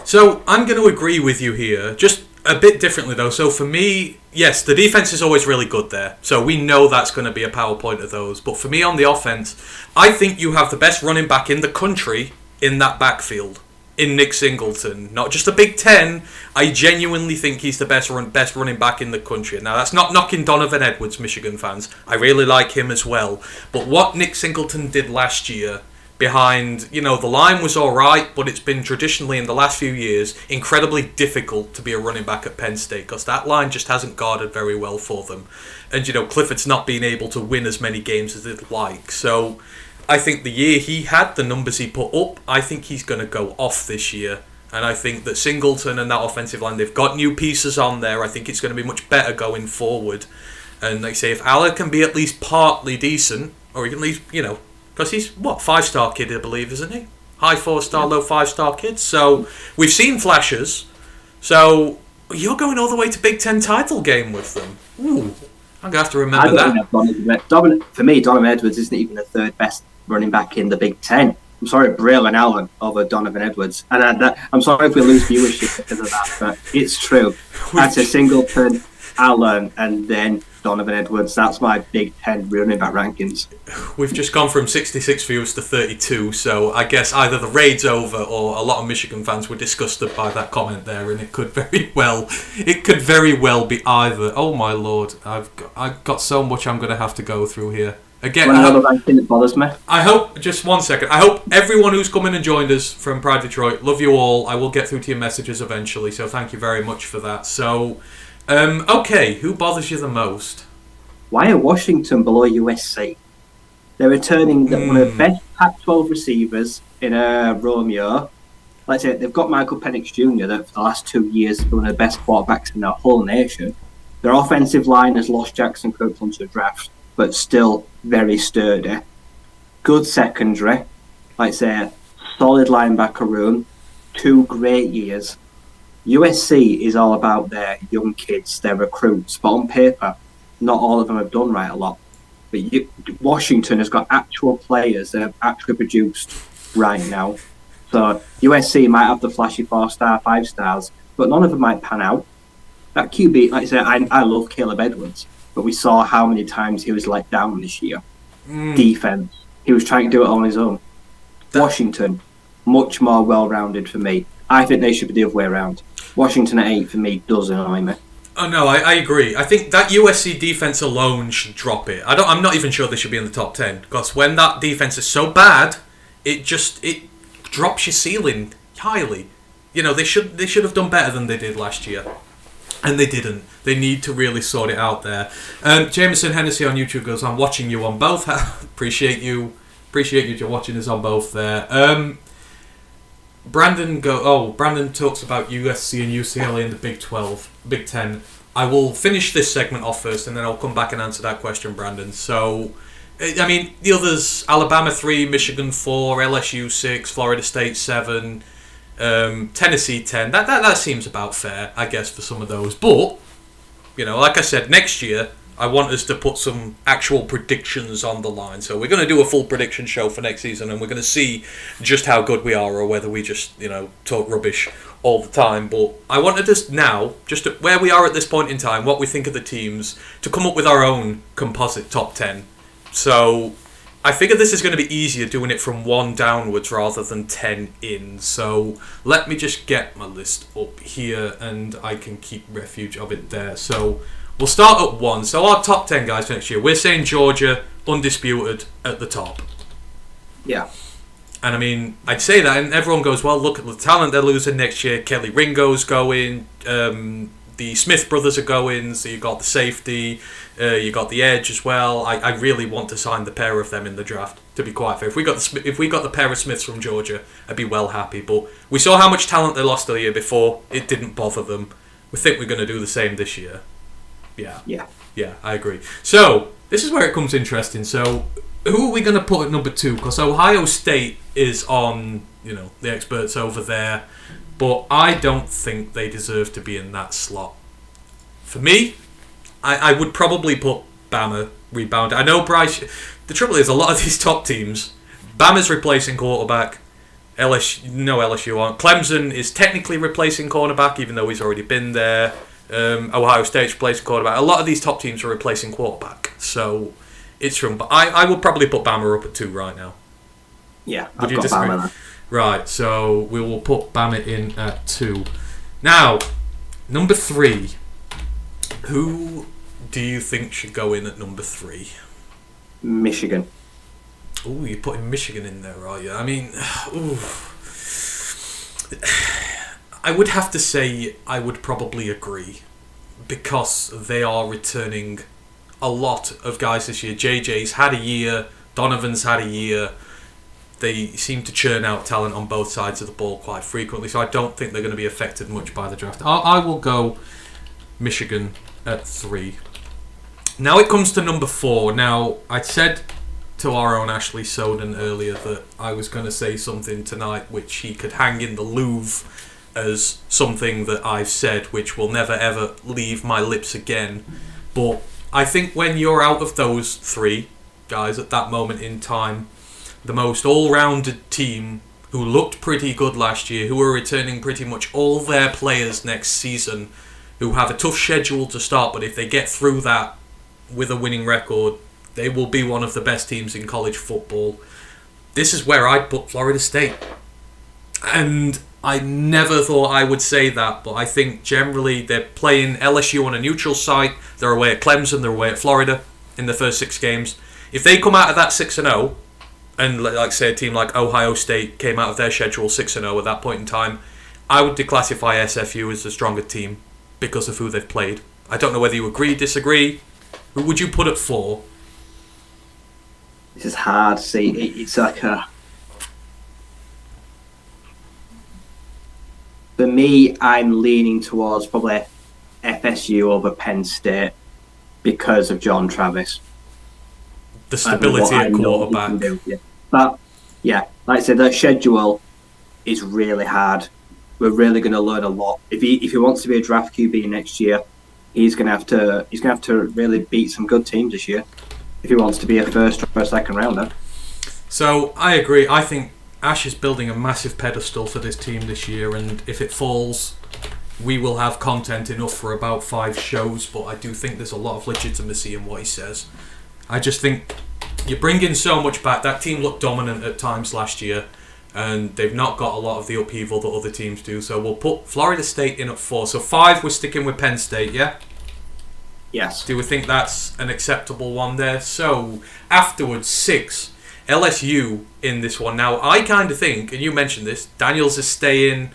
So I'm going to agree with you here, just a bit differently though. So for me, yes, the defense is always really good there. So we know that's going to be a PowerPoint of those. But for me on the offense, I think you have the best running back in the country in that backfield, in Nick Singleton. Not just a Big Ten. I genuinely think he's the best running back in the country. Now, that's not knocking Donovan Edwards, Michigan fans. I really like him as well. But what Nick Singleton did last year behind, the line was all right, but it's been traditionally in the last few years incredibly difficult to be a running back at Penn State because that line just hasn't guarded very well for them. And, Clifford's not been able to win as many games as they'd like. So I think the year he had, the numbers he put up, I think he's going to go off this year. And I think that Singleton and that offensive line, they've got new pieces on there. I think it's going to be much better going forward. And like I say, if Aller can be at least partly decent, or he can at least, because he's, 5-star kid, I believe, isn't he? High 4-star, low 5-star kid. So we've seen flashes. So you're going all the way to Big Ten title game with them. Ooh, I'm going to have to remember that. For me, Donovan Edwards isn't even the third best running back in the Big Ten. I'm sorry, Braylon Allen over Donovan Edwards. And I'm sorry if we lose viewership because of that, but it's true. I'd say Singleton, Allen, and then Donovan Edwards. That's my Big Ten running back rankings. We've just gone from 66 viewers to 32, so I guess either the raid's over or a lot of Michigan fans were disgusted by that comment there, and it could very well be either. Oh my lord, I've got so much I'm going to have to go through here. Again, another ranking that bothers me. I hope, just 1 second, I hope everyone who's come in and joined us from Pride Detroit, love you all. I will get through to your messages eventually, so thank you very much for that. So, okay, who bothers you the most? Why are Washington below USC? They're returning one of the best Pac-12 receivers in Romeo. Let's say they've got Michael Penix Jr. that for the last 2 years has been one of the best quarterbacks in the whole nation. Their offensive line has lost Jackson Kirkland to the draft, but still very sturdy. Good secondary, like I say, solid linebacker room, 2 great years. USC is all about their young kids, their recruits, but on paper, not all of them have done right a lot. But Washington has got actual players that have actually produced right now. So USC might have the flashy 4-star, 5 stars, but none of them might pan out. That QB, like I say, I love Caleb Edwards, but we saw how many times he was let down this year. Defense. He was trying to do it on his own. Washington, much more well-rounded for me. I think they should be the other way around. Washington at 8 for me does annoy me. Oh no, I agree. I think that USC defense alone should drop it. I'm not even sure they should be in the top 10 because when that defense is so bad, it drops your ceiling highly. They should have done better than they did last year. And they didn't. They need to really sort it out there. Jameson Hennessy on YouTube goes, I'm watching you on both. Appreciate you watching us on both there. Brandon talks about USC and UCLA in the Big 10. I will finish this segment off first, and then I'll come back and answer that question, Brandon. So, I mean, the others: Alabama 3, Michigan 4, LSU 6, Florida State 7, Tennessee 10. That seems about fair, I guess, for some of those. But, you know, like I said, next year I want us to put some actual predictions on the line. So we're going to do a full prediction show for next season, and we're going to see just how good we are, or whether we just, you know, talk rubbish all the time. But I wanted us now, just at where we are at this point in time, what we think of the teams, to come up with our own composite top 10. So I figured this is going to be easier doing it from 1 downwards rather than 10 in. So let me just get my list up here, and I can keep refuge of it there. So we'll start at 1. So our top 10 guys for next year, we're saying Georgia, undisputed, at the top. Yeah. And I mean, I'd say that, and everyone goes, well, look at the talent they're losing next year. Kelly Ringo's going, the Smith brothers are going, so you got the safety, you got the edge as well. I really want to sign the pair of them in the draft, to be quite fair. If we got the pair of Smiths from Georgia, I'd be well happy. But we saw how much talent they lost the year before. It didn't bother them. We think we're going to do the same this year. Yeah, I agree. So this is where it comes interesting. So who are we going to put at number 2? Because Ohio State is on, you know, the experts over there, but I don't think they deserve to be in that slot. For me, I would probably put Bama rebound. I know Bryce. The trouble is, a lot of these top teams, Bama's replacing quarterback. LSU aren't. Clemson is technically replacing cornerback, even though he's already been there. Ohio State's replacing quarterback. A lot of these top teams are replacing quarterback, so it's from. But I would probably put Bama up at 2 right now. Yeah, Would you disagree? Bama. Right, so we will put Bama in at 2. Now, number 3. Who do you think should go in at number 3? Michigan. Oh, you're putting Michigan in there, are you? I mean, ooh. I would have to say I would probably agree, because they are returning a lot of guys this year. JJ's had a year, Donovan's had a year. They seem to churn out talent on both sides of the ball quite frequently, so I don't think they're going to be affected much by the draft. I will go Michigan at 3. Now it comes to number 4. Now, I said to our own Ashley Soden earlier that I was going to say something tonight which he could hang in the Louvre as something that I've said, which will never ever leave my lips again. But I think when you're out of those 3 guys at that moment in time, the most all-rounded team who looked pretty good last year, who are returning pretty much all their players next season, who have a tough schedule to start, but if they get through that with a winning record, they will be one of the best teams in college football. This is where I'd put Florida State. And I never thought I would say that, but I think generally they're playing LSU on a neutral site. They're away at Clemson, they're away at Florida in the first 6 games. If they come out of that 6-0, and like say a team like Ohio State came out of their schedule 6-0 at that point in time, I would declassify SFU as the stronger team because of who they've played. I don't know whether you agree, disagree. Who would you put at 4? This is hard. See, it's like a. For me, I'm leaning towards probably FSU over Penn State because of John Travis. The stability at quarterback. But yeah, like I said, their schedule is really hard. We're really going to learn a lot. If he wants to be a draft QB next year, he's going to have to really beat some good teams this year if he wants to be a first or a second rounder. So I agree. I think Ash is building a massive pedestal for this team this year, and if it falls, we will have content enough for about 5 shows. But I do think there's a lot of legitimacy in what he says. I just think you bring in so much back. That team looked dominant at times last year, and they've not got a lot of the upheaval that other teams do. So we'll put Florida State in at 4. So 5, we're sticking with Penn State, yeah? Yes. Do we think that's an acceptable one there? So afterwards, 6, LSU in this one. Now, I kind of think, and you mentioned this, Daniels is staying.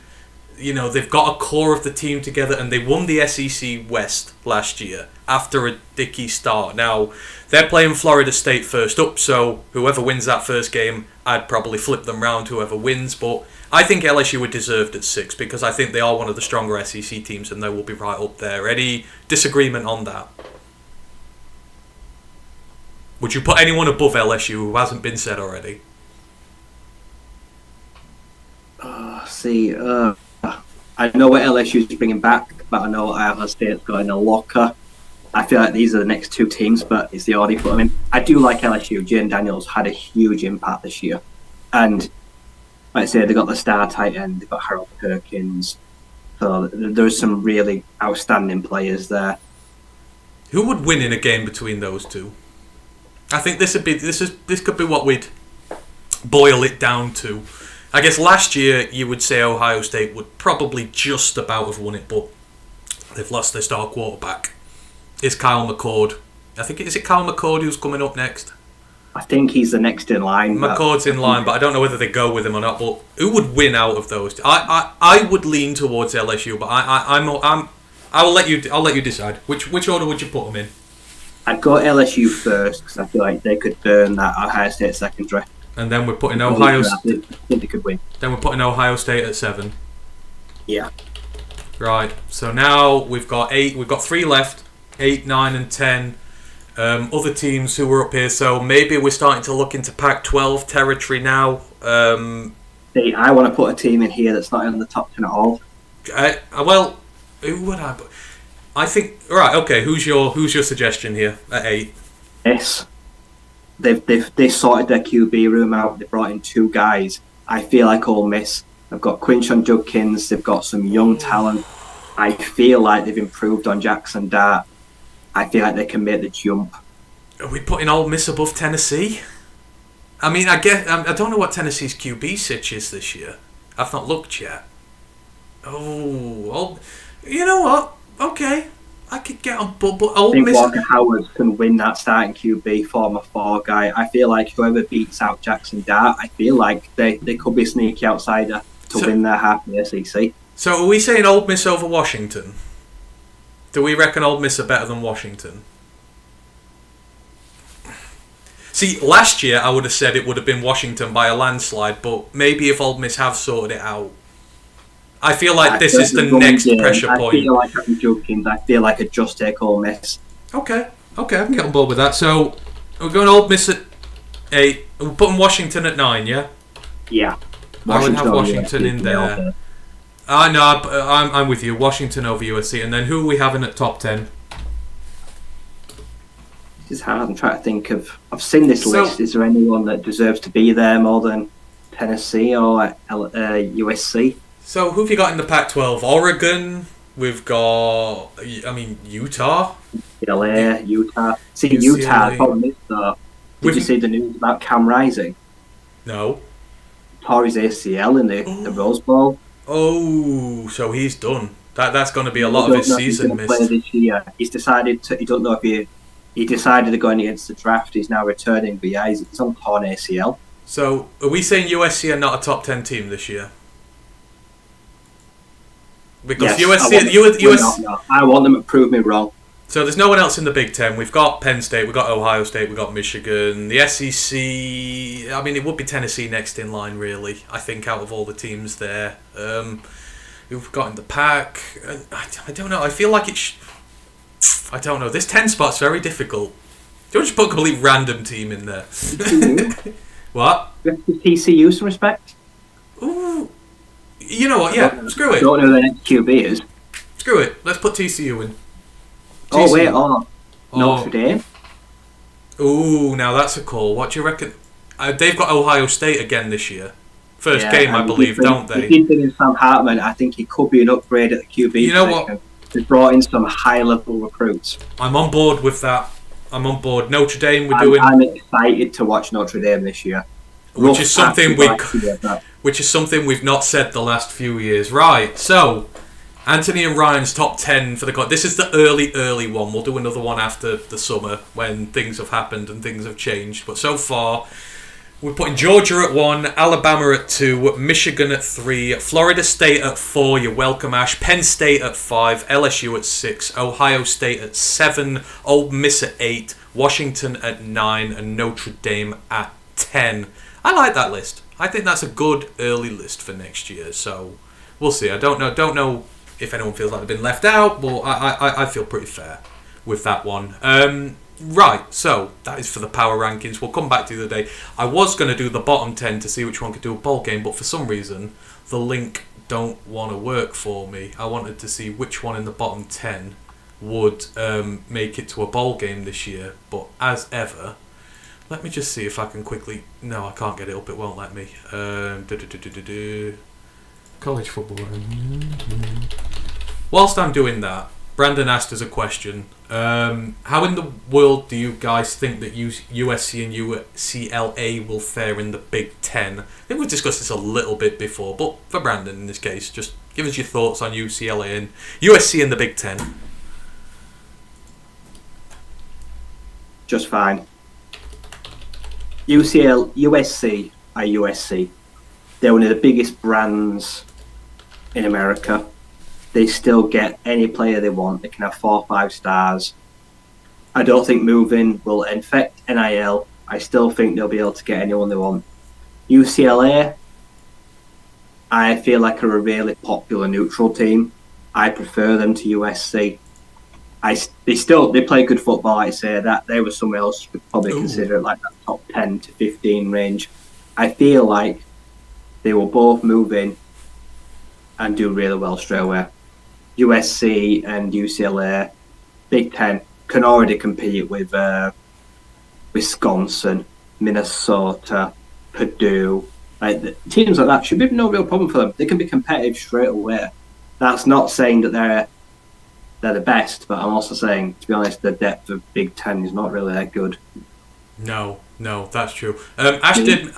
You know, they've got a core of the team together, and they won the SEC West last year after a dicky start. Now, they're playing Florida State first up, so whoever wins that first game, I'd probably flip them round, whoever wins. But I think LSU were deserved at 6 because I think they are one of the stronger SEC teams and they will be right up there. Any disagreement on that? Would you put anyone above LSU who hasn't been said already? I know what LSU is bringing back, but I know what Iowa State's got in a locker. I feel like these are the next two teams, but it's the order you put them in. I do like LSU. Jane Daniels had a huge impact this year. And like I say, they got the star tight end, they've got Harold Perkins. So there's some really outstanding players there. Who would win in a game between those two? I think this could be what we'd boil it down to. I guess last year you would say Ohio State would probably just about have won it, but they've lost their star quarterback. Is Kyle McCord? Is it Kyle McCord who's coming up next? I think he's the next in line. McCord's in line, but I don't know whether they go with him or not. But who would win out of those? I would lean towards LSU, but I'll let you decide. Which order would you put them in? I'd go LSU first because I feel like they could burn that Ohio State secondary. And then we're putting Ohio. I think they could win. Then we're putting Ohio State at 7. Yeah. Right. So now we've got 8. We've got 3 left. 8, 9, and 10. Other teams who were up here. So maybe we're starting to look into Pac-12 territory now. See, I want to put a team in here that's not in the top 10 at all. Well, who would I put? I think. Right. Okay. Who's your suggestion here at 8? Yes. They sorted their QB room out. They brought in 2 guys. I feel like Ole Miss. They've got Quinshon Judkins. They've got some young talent. I feel like they've improved on Jackson Dart. I feel like they can make the jump. Are we putting Ole Miss above Tennessee? I mean, I don't know what Tennessee's QB sitch is this year. I've not looked yet. Oh, you know what? Okay. I could get on, but Ole Miss. I think Walker Howard can win that starting QB, former 4 guy. I feel like whoever beats out Jackson Dart, I feel like they could be a sneaky outsider to win their half in the SEC. So are we saying Ole Miss over Washington? Do we reckon Ole Miss are better than Washington? See, last year I would have said it would have been Washington by a landslide, but maybe if Ole Miss have sorted it out. I feel like this is the next pressure point. I feel like I'm joking. I feel like I'd just take Ole Miss. Okay, I can get on board with that. So we're going Ole Miss at 8. We're putting Washington at 9, yeah? Yeah. I would have Washington in there. I know, I'm with you. Washington over USC. And then who are we having at top 10? This is hard. I'm trying to think of... I've seen this list. Is there anyone that deserves to be there more than Tennessee or USC? So, who have you got in the Pac-12? Oregon. We've got, Utah. LA, Utah. See, UCLA. Utah, the problem is, though, did you see the news about Cam Rising? No. Tore his ACL in the Rose Bowl. Oh, so he's done. That's going to be a lot of his season missed. Play this year. He's decided to... He don't know if he decided to go against the draft. He's now returning, but yeah, he's on torn ACL. So, are we saying USC are not a top 10 team this year? Because yes, USC, I want them to prove me wrong. So there's no one else in the Big Ten. We've got Penn State, we've got Ohio State, we've got Michigan. The SEC, it would be Tennessee next in line, really. I think out of all the teams there, who've got in the pack, I don't know. I feel like I don't know. This 10 spot's very difficult. Don't just put a complete random team in there. What? You have to give TCU some respect. Ooh. You know what? Yeah, screw it. I don't know who the next QB is. Screw it. Let's put TCU in. TCU. Oh, wait, Notre Dame? Ooh, now that's a call. What do you reckon? They've got Ohio State again this year. First game, I believe, don't they? He did bring in Sam Hartman. I think he could be an upgrade at the QB. You know what? They've brought in some high-level recruits. I'm on board with that. I'm on board. Notre Dame, I'm excited to watch Notre Dame this year. Which is something we've not said the last few years. Right, so Antony and Ryan's top 10 for the... This is the early one. We'll do another one after the summer when things have happened and things have changed. But so far, we're putting Georgia at 1, Alabama at 2, Michigan at 3, Florida State at 4, you're welcome, Ash, Penn State at 5, LSU at 6, Ohio State at 7, Ole Miss at 8, Washington at 9, and Notre Dame at 10. I like that list. I think that's a good early list for next year. So we'll see. I don't know if anyone feels like they've been left out, but I feel pretty fair with that one. Right, so that is for the power rankings. We'll come back to the other day. I was going to do the bottom 10 to see which one could do a bowl game, but for some reason the link don't want to work for me. I wanted to see which one in the bottom 10 would make it to a bowl game this year, but as ever, let me just see if I can quickly... No, I can't get it up, it won't let me. College football. Whilst I'm doing that, Brandon asked us a question. How in the world do you guys think that USC and UCLA will fare in the Big Ten? I think we've discussed this a little bit before, but for Brandon in this case, just give us your thoughts on UCLA and USC in the Big Ten. Just fine. USC are USC. They're one of the biggest brands in America. They still get any player they want. They can have 4 or 5 stars. I don't think moving will infect NIL. I still think they'll be able to get anyone they want. UCLA, I feel like are a really popular neutral team. I prefer them to USC. They play good football. I say that they were somewhere else you could probably consider it like that top 10 to 15 range. I feel like they will both move in and do really well straight away. USC and UCLA, Big Ten, can already compete with Wisconsin, Minnesota, Purdue. Like teams like that should be no real problem for them. They can be competitive straight away. That's not saying that they're the best, but I'm also saying, to be honest, the depth of Big Ten is not really that good. No, that's true. Ash did.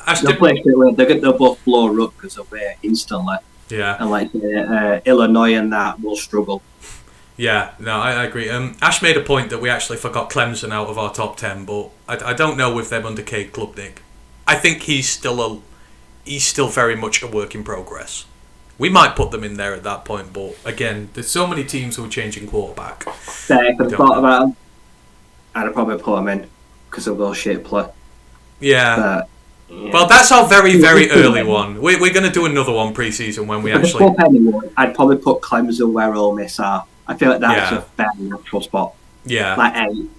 They'll both blow Rutgers away instantly. Yeah. And Illinois and that will struggle. Yeah, no, I agree. Ash made a point that we actually forgot Clemson out of our top 10, but I don't know with them under Cade Klubnik. I think he's still very much a work in progress. We might put them in there at that point, but again, there's so many teams who are changing quarterback. If I could have thought about them, I'd have probably put them in because of those shit play. Yeah. Well, that's our very, very early one. We're going to do another one pre-season when we actually... I'd probably put Clemson where Ole Miss are. I feel like that's a fair natural spot. Yeah. Like 8.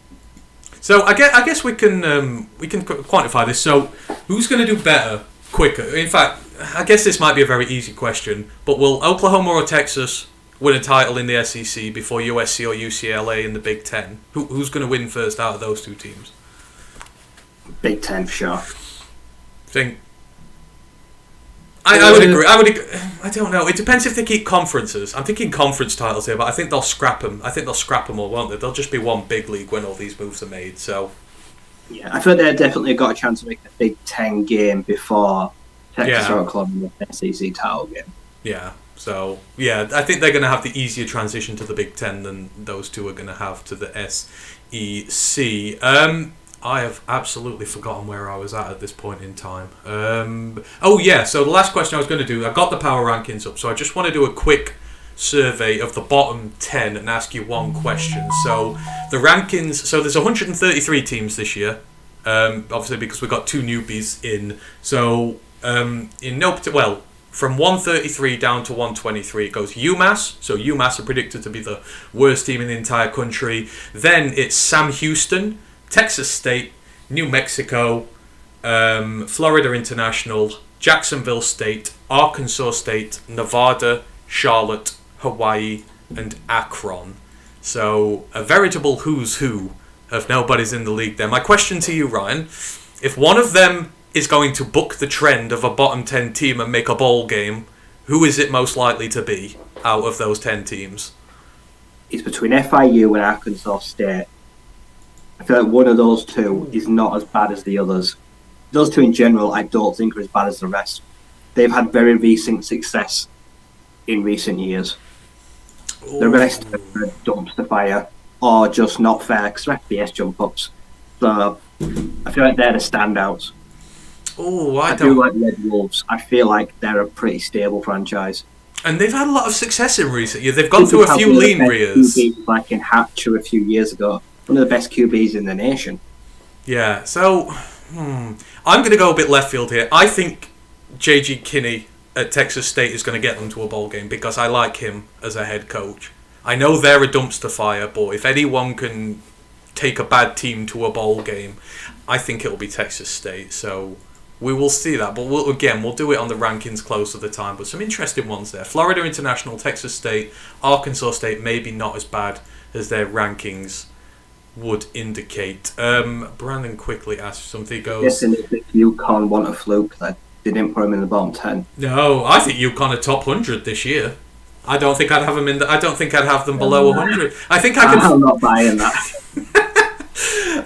So I guess we can quantify this. So who's going to do better, quicker? In fact, I guess this might be a very easy question, but will Oklahoma or Texas win a title in the SEC before USC or UCLA in the Big Ten? Who's going to win first out of those two teams? Big Ten for sure. I would agree. I don't know. It depends if they keep conferences. I'm thinking conference titles here, but I think they'll scrap them. All, won't they? They'll just be one big league when all these moves are made. So, yeah, I feel they've definitely got a chance to make a Big Ten game before Texas or Oklahoma the SEC title game. Yeah. So, yeah, I think they're going to have the easier transition to the Big Ten than those two are going to have to the SEC. I have absolutely forgotten where I was at this point in time. So the last question I was going to do, I got the power rankings up, so I just want to do a quick survey of the bottom 10 and ask you one question. So the rankings, so there's 133 teams this year, obviously because we've got 2 newbies in. So from 133 down to 123, it goes UMass. So UMass are predicted to be the worst team in the entire country. Then it's Sam Houston, Texas State, New Mexico, Florida International, Jacksonville State, Arkansas State, Nevada, Charlotte, Hawaii, and Akron. So a veritable who's who of nobody's in the league there. My question to you, Ryan, if one of them is going to buck the trend of a bottom 10 team and make a bowl game, who is it most likely to be out of those 10 teams? It's between FIU and Arkansas State. I feel like one of those two is not as bad as the others. Those two in general, I don't think are as bad as the rest. They've had very recent success in recent years. Ooh. The rest are dumpster fire or just not fair because they're FBS jump-ups. So I feel like they're the standouts. Oh, I do like Red Wolves. I feel like they're a pretty stable franchise. And they've had a lot of success in recent years. They've gone through a few lean years. Like in Hatcher a few years ago. One of the best QBs in the nation. Yeah, so I'm going to go a bit left field here. I think JG Kinney at Texas State is going to get them to a bowl game because I like him as a head coach. I know they're a dumpster fire, but if anyone can take a bad team to a bowl game, I think it'll be Texas State. So we will see that. But we'll do it on the rankings close to the time. But some interesting ones there. Florida International, Texas State, Arkansas State, maybe not as bad as their rankings would indicate. Brandon quickly asks something. He goes, guessing if UConn want a fluke that they didn't put him in the bottom 10. No, I think UConn are top 100 this year. I don't think I'd have them I don't think I'd have them below 100. I think I could. I'm not buying that.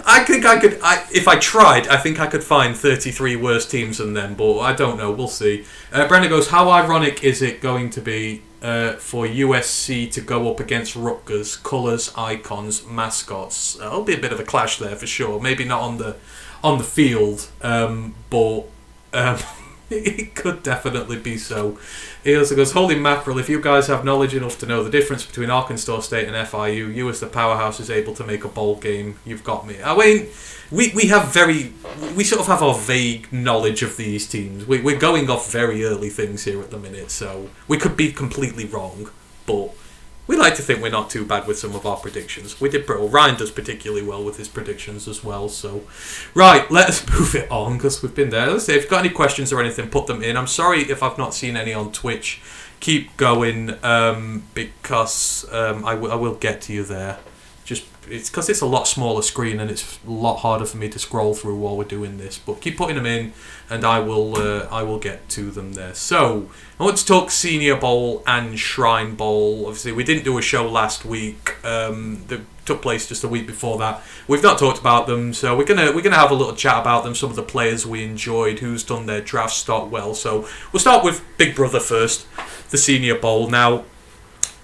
I think I could. If I tried, I think I could find 33 worse teams than them. But I don't know. We'll see. Brenda goes, how ironic is it going to be for USC to go up against Rutgers? Colours, icons, mascots. It'll be a bit of a clash there for sure. Maybe not on the field, but. It could definitely be so. He also goes, holy mackerel, if you guys have knowledge enough to know the difference between Arkansas State and FIU, you as the powerhouse is able to make a bowl game, you've got me. I mean, we sort of have our vague knowledge of these teams. We're going off very early things here at the minute, so we could be completely wrong, but we like to think we're not too bad with some of our predictions. Ryan does particularly well with his predictions as well. So, right, let us move it on because we've been there. Let's say if you've got any questions or anything, put them in. I'm sorry if I've not seen any on Twitch. Keep going because I will get to you there. It's because it's a lot smaller screen and it's a lot harder for me to scroll through while we're doing this. But keep putting them in, and I will get to them there. So I want to talk Senior Bowl and Shrine Bowl. Obviously, we didn't do a show last week. That took place just a week before that. We've not talked about them, so we're gonna have a little chat about them. Some of the players we enjoyed, who's done their draft stock well. So we'll start with Big Brother first, the Senior Bowl. Now,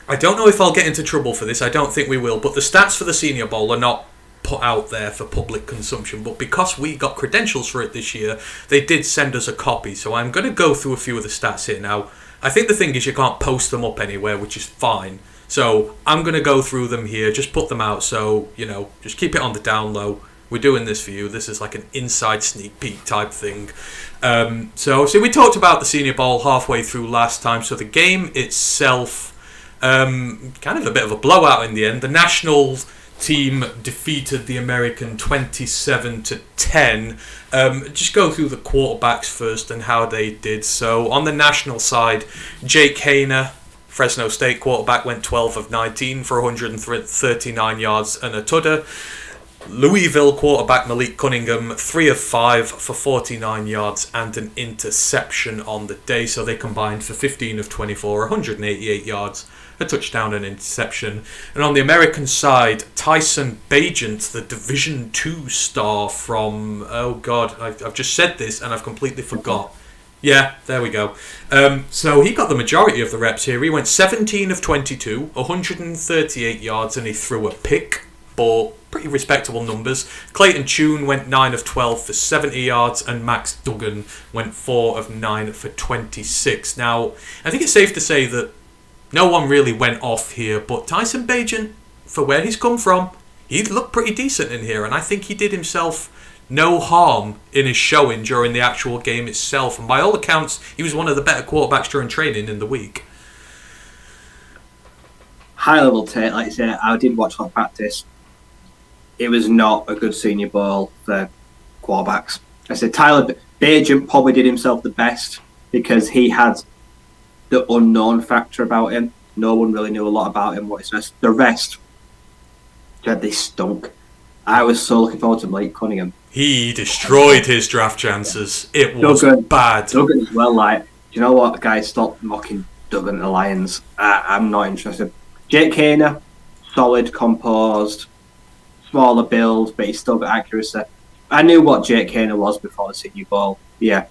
I don't know if I'll get into trouble for this. I don't think we will. But the stats for the Senior Bowl are not put out there for public consumption. But because we got credentials for it this year, they did send us a copy. So I'm going to go through a few of the stats here. Now, I think the thing is you can't post them up anywhere, which is fine. So I'm going to go through them here, just put them out. So, just keep it on the down low. We're doing this for you. This is like an inside sneak peek type thing. So we talked about the Senior Bowl halfway through last time. So the game itself... kind of a bit of a blowout in the end. The national team defeated the American 27-10. Just go through the quarterbacks first and how they did. So on the national side, Jake Hayner, Fresno State quarterback, went 12 of 19 for 139 yards and a tuttor. Louisville quarterback Malik Cunningham, 3 of 5 for 49 yards and an interception on the day. So they combined for 15 of 24, 188 yards, a touchdown and interception. And on the American side, Tyson Bagent, the Division II star from... Oh, God, I've just said this and I've completely forgot. Yeah, there we go. So he got the majority of the reps here. He went 17 of 22, 138 yards, and he threw a pick. But pretty respectable numbers. Clayton Tune went 9 of 12 for 70 yards, and Max Duggan went 4 of 9 for 26. Now, I think it's safe to say that no one really went off here, but Tyson Bagent, for where he's come from, he looked pretty decent in here, and I think he did himself no harm in his showing during the actual game itself. And by all accounts, he was one of the better quarterbacks during training in the week. High level take, like you said, I did watch on practice. It was not a good Senior Bowl for quarterbacks. I said Tyler Bagent probably did himself the best because he had the unknown factor about him. No one really knew a lot about him. The rest, they stunk. I was so looking forward to Malik Cunningham. He destroyed his draft chances. It was bad. Duggan as well, you know what, guys, stop mocking Duggan the Lions. I'm not interested. Jake Hayner, solid, composed, smaller build, but he's still got accuracy. I knew what Jake Hayner was before the Senior Bowl. Yeah.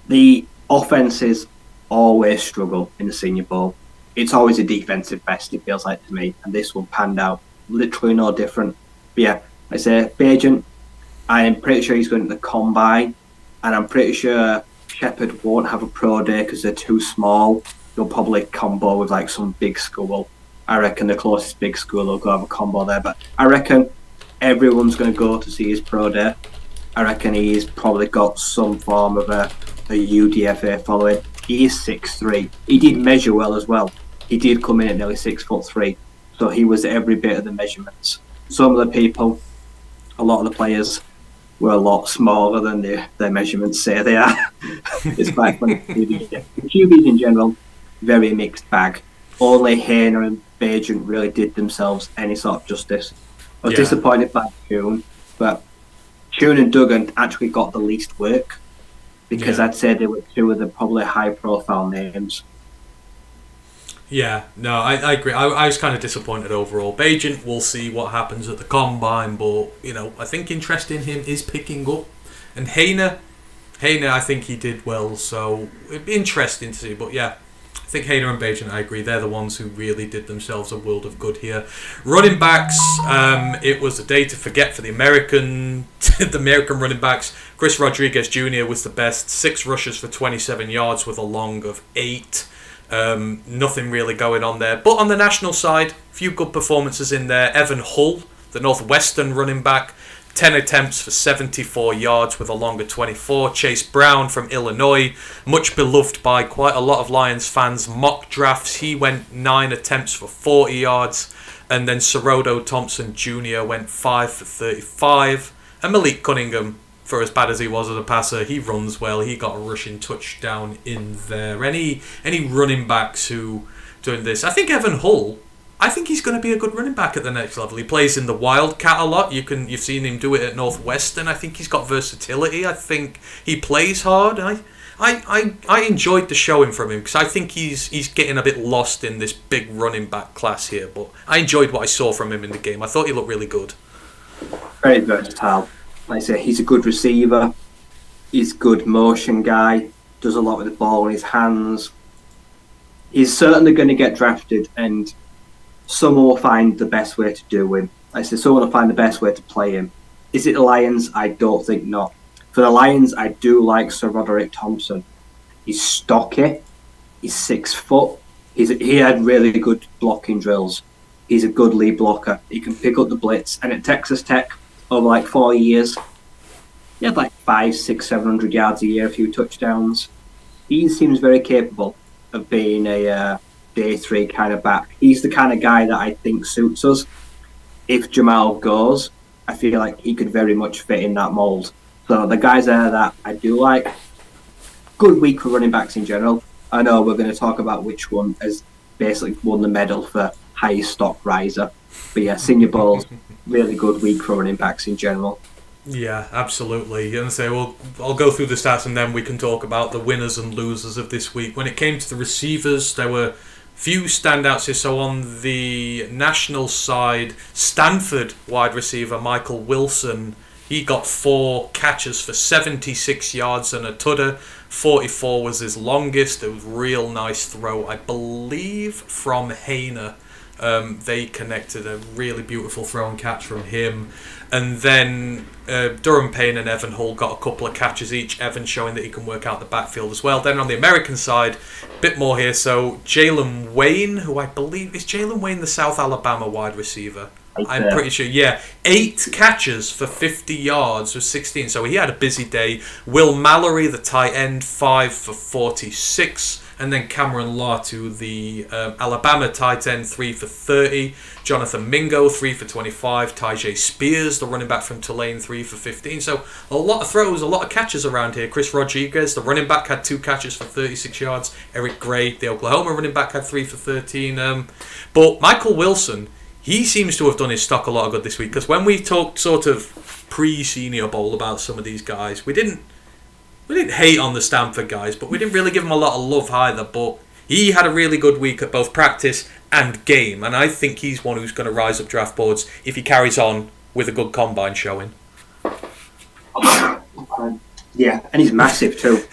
The offenses always struggle in the Senior Bowl. It's always a defensive fest, it feels like to me, and this one panned out literally no different. But yeah, I say Bagent, I'm pretty sure he's going to the combine, and I'm pretty sure Shepherd won't have a pro day because they're too small. They'll probably combo with like some big school. I reckon the closest big school will go have a combo there, but I reckon everyone's going to go to see his pro day. I reckon he's probably got some form of a a UDFA following. He is 6'3". He did measure well as well. He did come in at nearly 6'3", so he was every bit of the measurements. Some of the people, a lot of the players, were a lot smaller than their measurements say they are. It's quite funny. The QBs in general, very mixed bag. Only Hayner and Bajent really did themselves any sort of justice. I was disappointed by Kuhn, but Kuhn and Duggan actually got the least work, because I'd say they were two of the probably high-profile names. Yeah, no, I agree. I was kind of disappointed overall. Bajent, we'll see what happens at the Combine, but, I think interest in him is picking up. And Hayner, I think he did well, so it'd be interesting to see. But yeah, I think Hayner and Bajent, I agree, they're the ones who really did themselves a world of good here. Running backs, it was a day to forget for the American running backs. Chris Rodriguez Jr. was the best, 6 rushes for 27 yards with a long of 8. Nothing really going on there. But on the national side, a few good performances in there. Evan Hull, the Northwestern running back, 10 attempts for 74 yards with a longer 24. Chase Brown from Illinois, much beloved by quite a lot of Lions fans. Mock drafts, he went 9 attempts for 40 yards. And then Sorodo Thompson Jr. went 5 for 35. And Malik Cunningham, for as bad as he was as a passer, he runs well. He got a rushing touchdown in there. Any running backs who doing this? I think Evan Hull, I think he's going to be a good running back at the next level. He plays in the Wildcat a lot. You've seen him do it at Northwestern. I think he's got versatility. I think he plays hard. I enjoyed the showing from him, because I think he's getting a bit lost in this big running back class here. But I enjoyed what I saw from him in the game. I thought he looked really good. Very versatile. Like I say, he's a good receiver. He's a good motion guy. Does a lot with the ball in his hands. He's certainly going to get drafted, and someone will find the best way to do him. Like I say, someone will find the best way to play him. Is it the Lions? I don't think not. For the Lions, I do like Sir Roderick Thompson. He's stocky. He's 6 foot. He had really good blocking drills. He's a good lead blocker. He can pick up the blitz. And at Texas Tech, over like 4 years, he had like 500, 600, 700 yards a year, a few touchdowns. He seems very capable of being a day 3 kind of back. He's the kind of guy that I think suits us. If Jamal goes, I feel like he could very much fit in that mould. So the guys there that I do like. Good week for running backs in general. I know we're going to talk about which one has basically won the medal for highest stock riser. But yeah, Senior Bowl's really good week for running backs in general. Yeah, absolutely. And so I'll go through the stats, and then we can talk about the winners and losers of this week. When it came to the receivers, there were few standouts here. So on the national side, Stanford wide receiver Michael Wilson, he got 4 catches for 76 yards and a tudder. 44 was his longest. It was a real nice throw, I believe, from Hayner. They connected, a really beautiful throw and catch from him. And then Durham Payne and Evan Hull got a couple of catches each. Evan showing that he can work out the backfield as well. Then on the American side, a bit more here. So Jalen Wayne, who I believe is Jalen Wayne, the South Alabama wide receiver. I'm pretty sure, yeah. 8 catches for 50 yards with 16. So he had a busy day. Will Mallory, the tight end, 5 for 46. And then Cameron Latu, the Alabama tight end, 3 for 30. Jonathan Mingo, 3 for 25. Tyjae Spears, the running back from Tulane, 3 for 15. So a lot of throws, a lot of catches around here. Chris Rodriguez, the running back, had 2 catches for 36 yards. Eric Gray, the Oklahoma running back, had 3 for 13. But Michael Wilson, he seems to have done his stock a lot of good this week. Because when we talked sort of pre-Senior Bowl about some of these guys, we didn't hate on the Stanford guys, but we didn't really give him a lot of love either. But he had a really good week at both practice and game, and I think he's one who's going to rise up draft boards if he carries on with a good combine showing. Yeah, and he's massive too.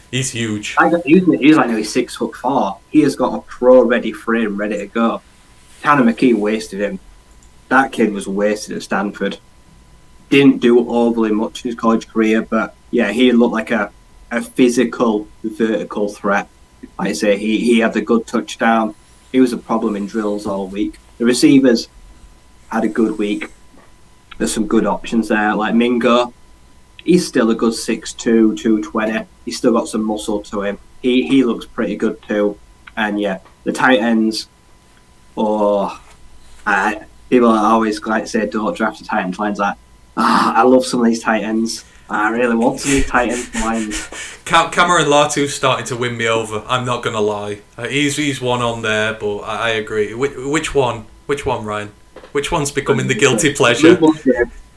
He's huge. He's like nearly 6'4". He has got a pro-ready frame ready to go. Tanner McKee wasted him. That kid was wasted at Stanford. Didn't do overly much in his college career, but yeah, he looked like a physical, vertical threat. Like I say, he had a good touchdown. He was a problem in drills all week. The receivers had a good week. There's some good options there, like Mingo. he's still a good 6'2", 220. He's still got some muscle to him. He looks pretty good too. And yeah, the tight ends, people always like to say don't draft a tight end lines. Like, I love some of these tight ends. I really want some of these tight end lines. Cameron Latu's starting to win me over. I'm not gonna lie. He's one on there, but I agree. Which one? Which one, Ryan? Which one's becoming the guilty pleasure?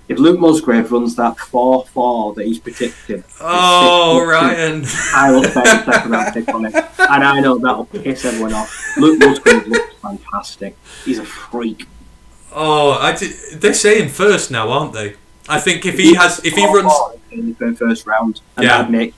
If Luke Musgrave runs that 4-4 that he's predicted, Ryan, I will take a second round pick on it, and I know that'll piss everyone off. Luke Musgrave looks fantastic. He's a freak. They're saying first now, aren't they? I think if he runs in the first round, and that'd make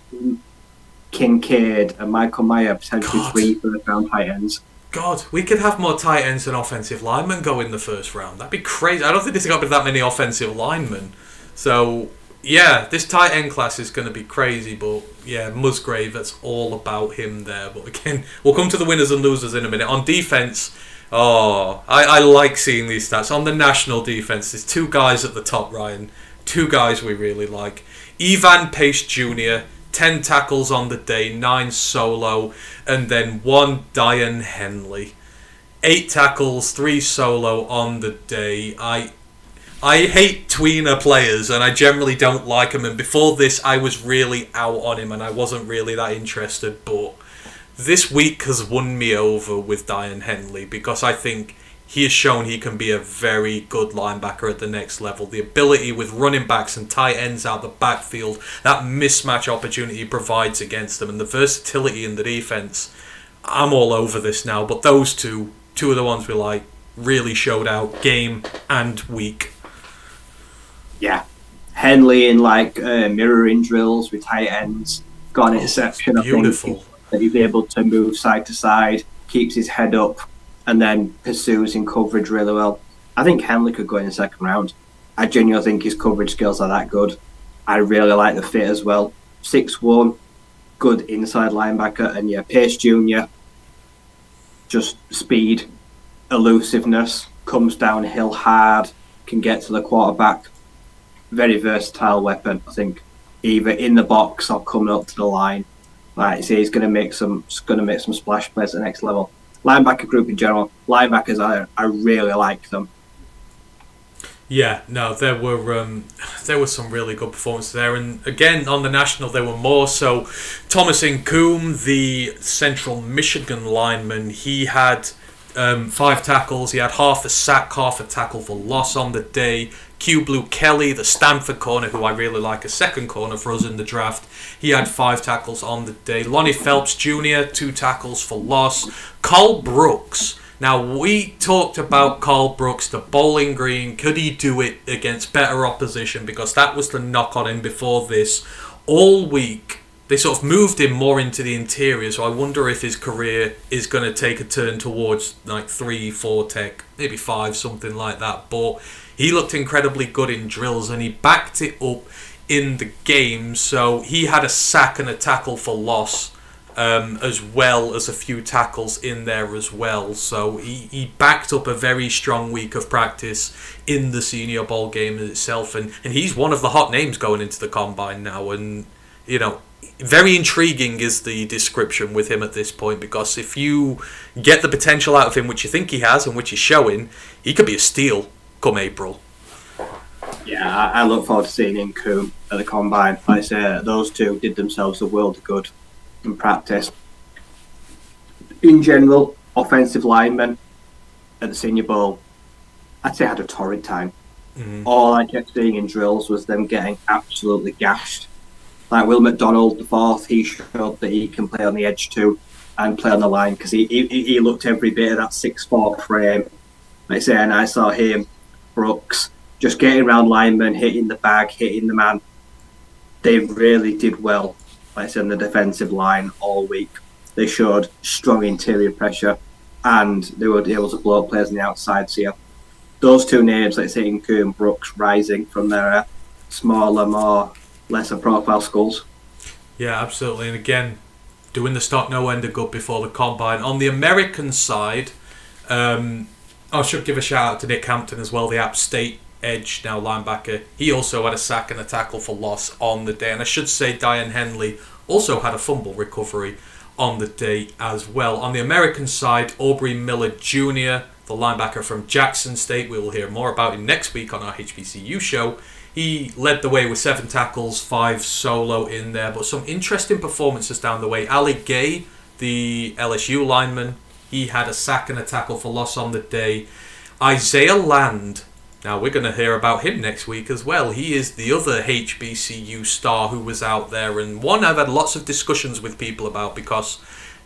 Kincaid and Michael Mayer potentially 3 first round tight ends. God, we could have more tight ends and offensive linemen go in the first round. That'd be crazy. I don't think there's got to be that many offensive linemen. So, yeah, this tight end class is going to be crazy. But, yeah, Musgrave, that's all about him there. But, again, we'll come to the winners and losers in a minute. On defense, I like seeing these stats. On the national defense, there's 2 guys at the top, Ryan. 2 guys we really like. Evan Pace Jr., 10 tackles on the day, 9 solo, and then 1 Diane Henley. 8 tackles, 3 solo on the day. I hate tweener players, and I generally don't like them. And before this, I was really out on him, and I wasn't really that interested. But this week has won me over with Diane Henley, because I think he has shown he can be a very good linebacker at the next level. The ability with running backs and tight ends out the backfield, that mismatch opportunity he provides against them, and the versatility in the defense. I'm all over this now, but those two of the ones we like, really showed out game and week. Yeah. Henley in mirroring drills with tight ends, got an interception. Beautiful. I think that he's able to move side to side, keeps his head up, and then pursues in coverage really well. I think Henley could go in the second round. I genuinely think his coverage skills are that good. I really like the fit as well. 6'1", good inside linebacker, and yeah, Pace Jr., just speed, elusiveness, comes downhill hard, can get to the quarterback. Very versatile weapon, I think, either in the box or coming up to the line. Like I say, he's going to make some splash plays at the next level. Linebacker group in general, linebackers, I really like them. Yeah, no, there were some really good performances there, and again on the national there were more. So Thomas Incoom, the Central Michigan lineman, he had 5 tackles. He had half a sack, half a tackle for loss on the day. Q Blue Kelly, the Stanford corner, who I really like, a second corner for us in the draft, he had 5 tackles on the day. Lonnie Phelps Jr., 2 tackles for loss. Carl Brooks. Now, we talked about Carl Brooks, the Bowling Green. Could he do it against better opposition? Because that was the knock on him before this. All week, they sort of moved him more into the interior, so I wonder if his career is going to take a turn towards 3, 4 tech, maybe 5, something like that. But he looked incredibly good in drills, and he backed it up in the game. So he had a sack and a tackle for loss, as well as a few tackles in there as well. So he backed up a very strong week of practice in the Senior Bowl game itself. And he's one of the hot names going into the Combine now. And, very intriguing is the description with him at this point, because if you get the potential out of him, which you think he has and which he's showing, he could be a steal come April. Yeah, I look forward to seeing Incoom at the Combine. Like I say, those two did themselves a world of good in practice. In general, offensive linemen at the Senior Bowl, I'd say had a torrid time. Mm-hmm. All I kept seeing in drills was them getting absolutely gashed. Like Will McDonald, the 4th, he showed that he can play on the edge too and play on the line, because he looked every bit of that 6'4" frame. Like I say, and I saw him, Brooks, just getting around linemen, hitting the bag, hitting the man. They really did well, like I said, on the defensive line all week. They showed strong interior pressure, and they were able to blow up players on the outside. So yeah, those 2 names, like I say, Incoom and Brooks, rising from their smaller, lesser profile schools. Yeah, absolutely. And again, doing the stock no end of good before the Combine. On the American side, I should give a shout out to Nick Hampton as well, the App State edge, now linebacker. He also had a sack and a tackle for loss on the day. And I should say Diane Henley also had a fumble recovery on the day as well. On the American side, Aubrey Miller Jr., the linebacker from Jackson State, we will hear more about him next week on our HBCU show. He led the way with 7 tackles, 5 solo in there, but some interesting performances down the way. Ali Gay, the LSU lineman, he had a sack and a tackle for loss on the day. Isaiah Land, now we're going to hear about him next week as well. He is the other HBCU star who was out there, and one I've had lots of discussions with people about, because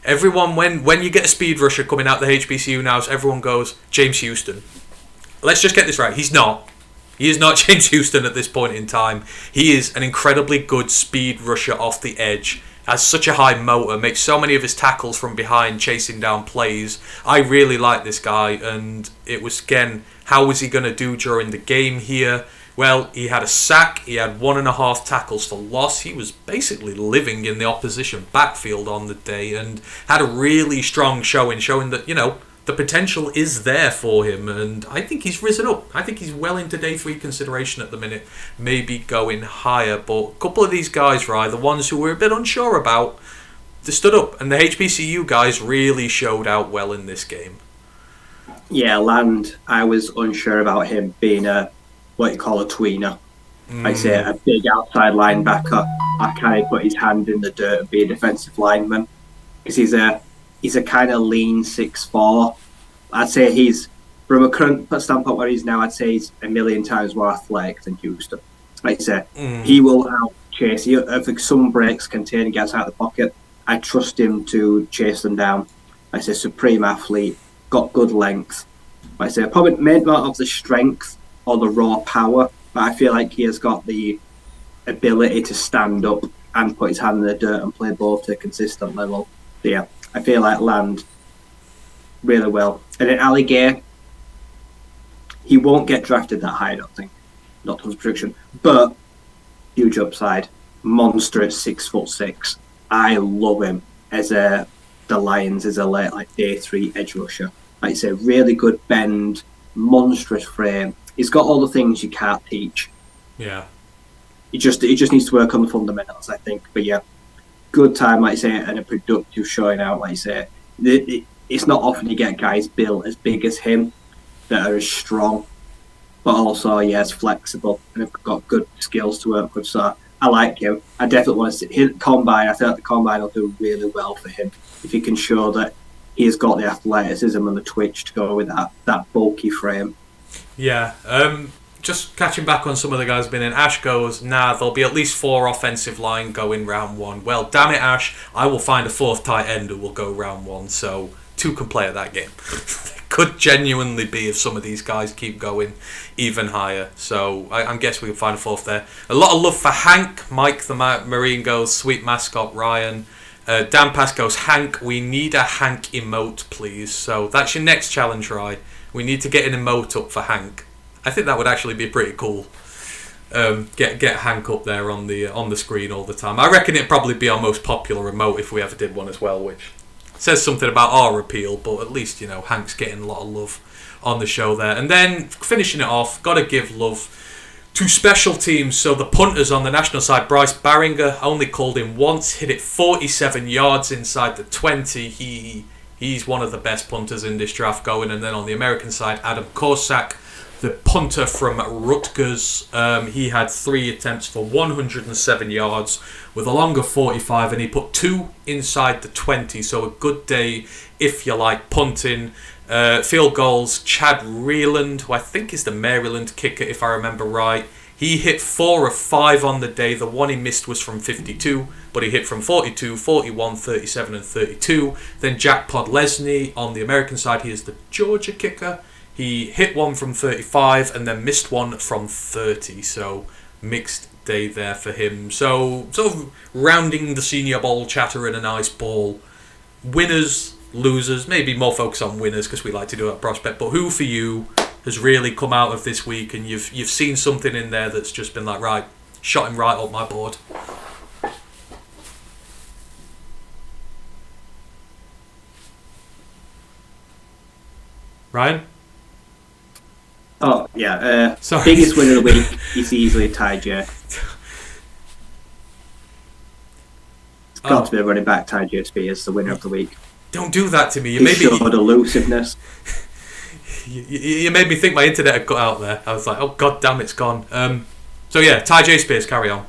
everyone, when you get a speed rusher coming out the HBCU now, everyone goes, James Houston. Let's just get this right. He's not. He is not James Houston at this point in time. He is an incredibly good speed rusher off the edge. Has such a high motor, makes so many of his tackles from behind, chasing down plays. I really like this guy, and it was, again, how was he going to do during the game here? Well, he had a sack, he had 1.5 tackles for loss. He was basically living in the opposition backfield on the day, and had a really strong showing that, the potential is there for him, and I think he's risen up. I think he's well into day 3 consideration at the minute, maybe going higher. But a couple of these guys, right, the ones who we're a bit unsure about, they stood up, and the HBCU guys really showed out well in this game. Yeah, Land, I was unsure about him being what you call a tweener. I say a big outside linebacker. I kind of put his hand in the dirt and be a defensive lineman, because he's a kind of lean 6'4". I'd say he's, from a current standpoint where he's now, I'd say he's a million times more athletic than Houston. Like I say, he will out-chase. If some breaks contain and gets out of the pocket, I trust him to chase them down. Like I say, supreme athlete, got good length. Like I say, probably may not have the strength or the raw power, but I feel like he has got the ability to stand up and put his hand in the dirt and play ball to a consistent level. So yeah, I feel like Land really well. And then Ali Gay, he won't get drafted that high, I don't think. Not to his prediction. But huge upside. Monster at 6'6". I love him as the Lions as a late day 3 edge rusher. Like I say, really good bend, monstrous frame. He's got all the things you can't teach. Yeah. He just needs to work on the fundamentals, I think. But yeah, good time, like I say, and a productive showing out, like I say. It's not often you get guys built as big as him that are as strong, but also, as flexible and have got good skills to work with. So I like him. I definitely want to see him combine. I feel like the combine will do really well for him if he can show that he's got the athleticism and the twitch to go with that bulky frame. Yeah. Just catching back on some of the guys been in. Ash goes, there'll be at least 4 offensive line going round 1. Well, damn it, Ash, I will find a 4th tight end who will go round 1, so 2 can play at that game. Could genuinely be if some of these guys keep going even higher. So I guess we can find a 4th there. A lot of love for Hank. Mike the Marine goes, sweet mascot Ryan. Dan Pass goes, Hank, we need a Hank emote, please. So that's your next challenge, Ryan. We need to get an emote up for Hank. I think that would actually be pretty cool. Get Hank up there on the screen all the time. I reckon it'd probably be our most popular emote if we ever did one as well, which says something about our appeal, but at least, Hank's getting a lot of love on the show there. And then finishing it off, got to give love to special teams. So the punters on the national side, Bryce Barringer only called in once, hit it 47 yards inside the 20. He's one of the best punters in this draft going. And then on the American side, Adam Korsak, the punter from Rutgers, he had 3 attempts for 107 yards with a longer 45, and he put 2 inside the 20. So a good day if you like punting. Field goals, Chad Reeland, who I think is the Maryland kicker if I remember right. He hit 4 of 5 on the day. The one he missed was from 52, but he hit from 42, 41, 37 and 32. Then Jack Podlesny on the American side, he is the Georgia kicker. He hit 1 from 35 and then missed 1 from 30. So mixed day there for him. So sort of rounding the Senior Bowl chatter in a nice ball. Winners, losers, maybe more focus on winners because we like to do that prospect. But who for you has really come out of this week and you've seen something in there that's just been like, right, shot him right up my board? Ryan? Oh, yeah. Sorry. Biggest winner of the week is easily Ty J. It's got to be the running back, Ty J Spears, the winner of the week. Don't do that to me. He showed elusiveness. You made me think my internet had got out there. I was like, oh god damn, it's gone. So yeah, Ty J Spears, carry on.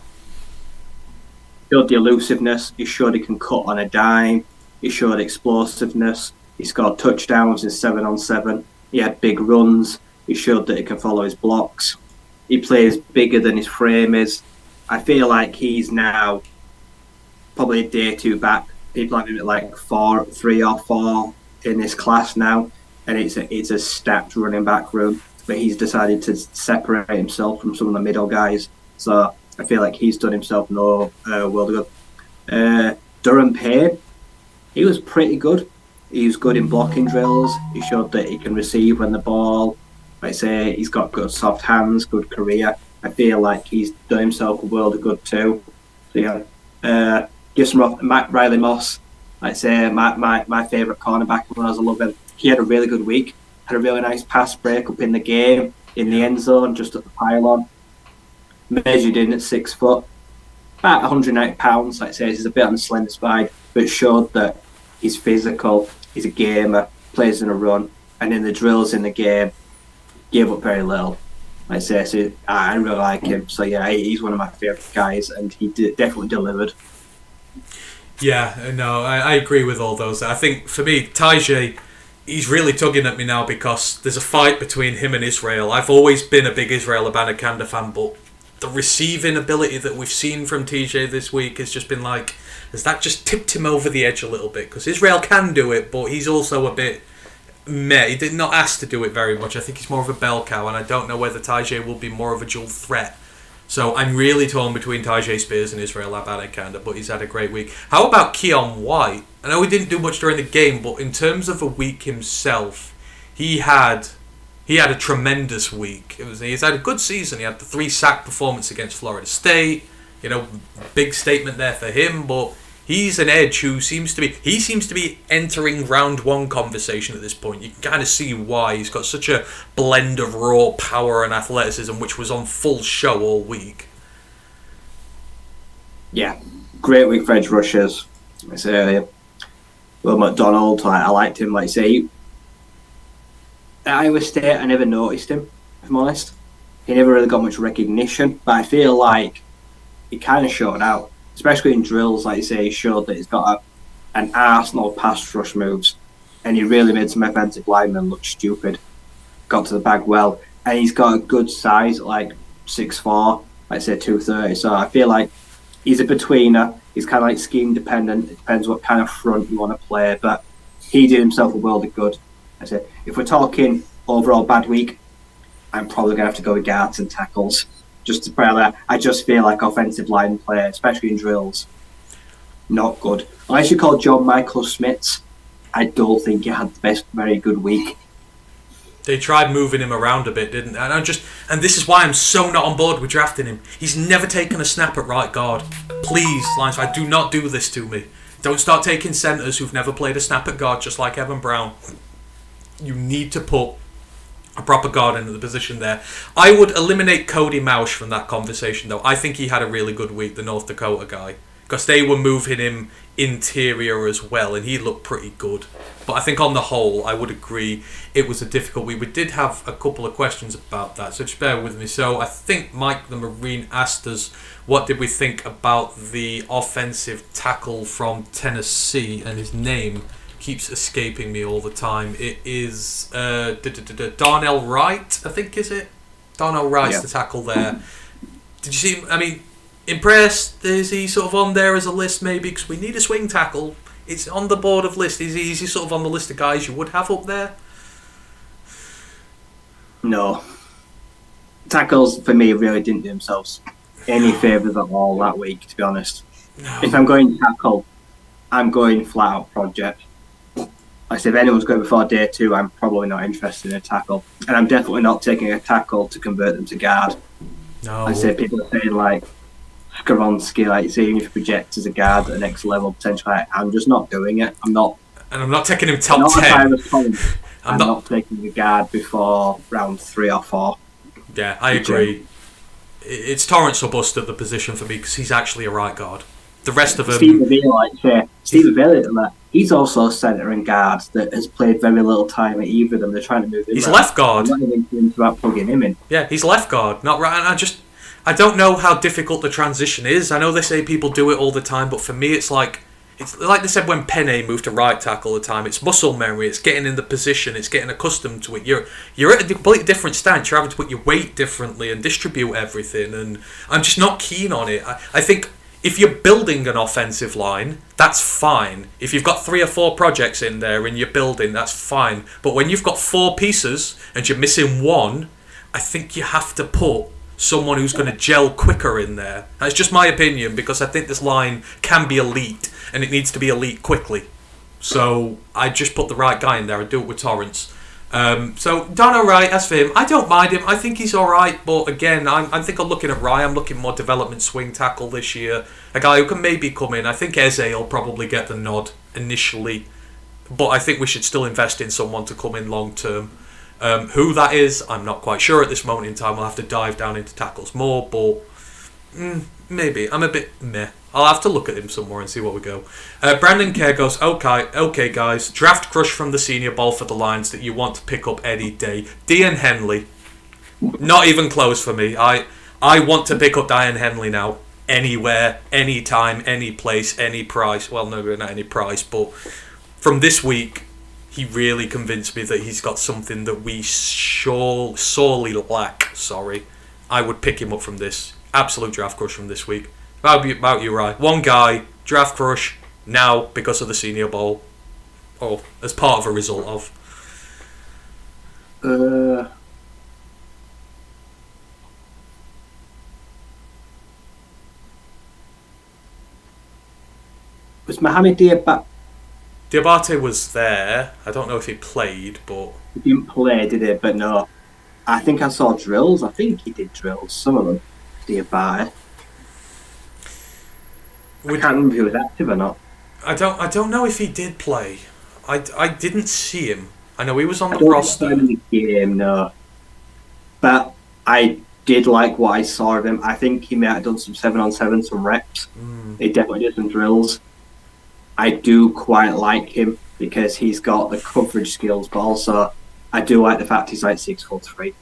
Showed the elusiveness. He showed he can cut on a dime. He showed explosiveness. He scored touchdowns in 7-on-7. He had big runs. He showed that he can follow his blocks. He plays bigger than his frame is. I feel like he's now probably a day two back. People have him at like 3 or 4 in this class now, and it's a stacked running back room. But he's decided to separate himself from some of the middle guys. So I feel like he's done himself no world of good. Durham Payne, he was pretty good. He was good in blocking drills. He showed that he can receive when the ball. I say he's got good soft hands, good career. I feel like he's done himself a world of good too. So yeah, give some Matt Riley Moss. I'd say my favourite cornerback when I was a little bit. He had a really good week. Had a really nice pass break up in the game, in the end zone, just at the pylon. Measured in at 6 foot, about 190 pounds. I'd say he's a bit on the slender side, but showed that he's physical. He's a gamer, plays in a run, and in the drills in the game, gave up very little. I'd say so. I really like him. So yeah, he's one of my favourite guys, and he definitely delivered. Yeah, no, I agree with all those. I think for me, Ty J, he's really tugging at me now because there's a fight between him and Israel. I've always been a big Israel Abanikanda fan, but the receiving ability that we've seen from TJ this week has just been like, has that just tipped him over the edge a little bit? Because Israel can do it, but he's also a bit meh. He did not ask to do it very much. I think he's more of a bell cow, and I don't know whether Ty J will be more of a dual threat. So I'm really torn between Ty J Spears and Israel Abanikanda, but he's had a great week. How about Keon White? I know he didn't do much during the game, but in terms of a week himself, he had a tremendous week. He's had a good season. He had the 3-sack performance against Florida State. You know, big statement there for him, but he's an edge who seems to be entering round one conversation at this point. You can kind of see why. He's got such a blend of raw power and athleticism, which was on full show all week. Yeah, great week for edge rushers. I say earlier, Will McDonald, I liked him. Like I say, at Iowa State, I never noticed him, if I'm honest. He never really got much recognition, but I feel like he kind of showed out. Especially in drills, like you say, he showed that he's got an arsenal of pass rush moves, and he really made some offensive linemen look stupid. Got to the bag well, and he's got a good size, like 6'4", like say 230. So I feel like he's a betweener. He's kind of like scheme dependent. It depends what kind of front you want to play, but he did himself a world of good. I say if we're talking overall bad week, I'm probably gonna have to go with guards and tackles. Just to play that, I just feel like offensive line play, especially in drills, not good. Unless you call John Michael Schmitz, I don't think he had the best, very good week. They tried moving him around a bit, didn't they? And this is why I'm so not on board with drafting him. He's never taken a snap at right guard. Please, Lions, do not do this to me. Don't start taking centres who've never played a snap at guard, just like Evan Brown. You need to put a proper guard into the position there. I would eliminate Cody Mausch from that conversation, though. I think he had a really good week, the North Dakota guy, because they were moving him interior as well, and he looked pretty good. But I think on the whole, I would agree it was a difficult week. We did have a couple of questions about that, so just bear with me. So I think Mike the Marine asked us, what did we think about the offensive tackle from Tennessee, and his name keeps escaping me all the time. It is Darnell Wright, I think, is it? Darnell Wright's the tackle there. Did you see him? I mean, impressed? Is he sort of on there as a list maybe? Because we need a swing tackle. It's on the board of list. Is he sort of on the list of guys you would have up there? No. Tackles, for me, really didn't do themselves any favours at all that week, to be honest. No. If I'm going tackle, I'm going flat out project. I say if anyone's going before day 2, I'm probably not interested in a tackle. And I'm definitely not taking a tackle to convert them to guard. No. I say people are saying like Skaronski, like seeing if he projects as a guard at the next level potentially. I'm just not doing it. I'm not. And I'm not taking him top 10. I'm not taking the guard before round 3 or 4. Yeah, I agree. It's Torrance or bust at the position for me because he's actually a right guard. The rest of them... Steve Avila, he's also centre and guard that has played very little time at either of them. They're trying to move him. He's left guard. I'm not even thinking about plugging him in. Yeah, he's left guard, not right. And I don't know how difficult the transition is. I know they say people do it all the time, but for me, it's like they said when Penne moved to right tackle all the time. It's muscle memory. It's getting in the position. It's getting accustomed to it. You're at a completely different stance. You're having to put your weight differently and distribute everything. And I'm just not keen on it. I think if you're building an offensive line, that's fine. If you've got 3 or 4 projects in there and you're building, that's fine. But when you've got 4 pieces and you're missing 1, I think you have to put someone who's going to gel quicker in there. That's just my opinion, because I think this line can be elite and it needs to be elite quickly. So I just put the right guy in there. I do it with Torrance. So Don O'Reilly, as for him, I don't mind him. I think he's alright, but again, I think I'm looking at Ryan. I'm looking more development swing tackle this year. A guy who can maybe come in. I think Eze will probably get the nod initially, but I think we should still invest in someone to come in long term. Who that is, I'm not quite sure at this moment in time. I'll have to dive down into tackles more, but maybe. I'm a bit meh. I'll have to look at him some more and see what we go. Brandon Kerr goes, okay guys, draft crush from the Senior Bowl for the Lions that you want to pick up any day. Dion Henley. Not even close for me. I want to pick up Dion Henley now. Anywhere, anytime, any place, any price. Well, no, not any price, but from this week, he really convinced me that he's got something that we sorely lack. I would pick him up from this. Absolute draft crush from this week. About you, right? One guy, draft crush, now because of the Senior Bowl. Or as part of a result of. Was Mohamed Diabate was there. I don't know if he played, but... He didn't play, did he? But no. I think I saw drills. I think he did drills. Some of them. Diabate. I can't remember if he was active or not. I don't know if he did play. I didn't see him. I know he was on the roster. In the game, no. But I did like what I saw of him. I think he may have done some 7-on-7, some reps. He definitely did some drills. I do quite like him because he's got the coverage skills, but also I do like the fact he's like 6'3".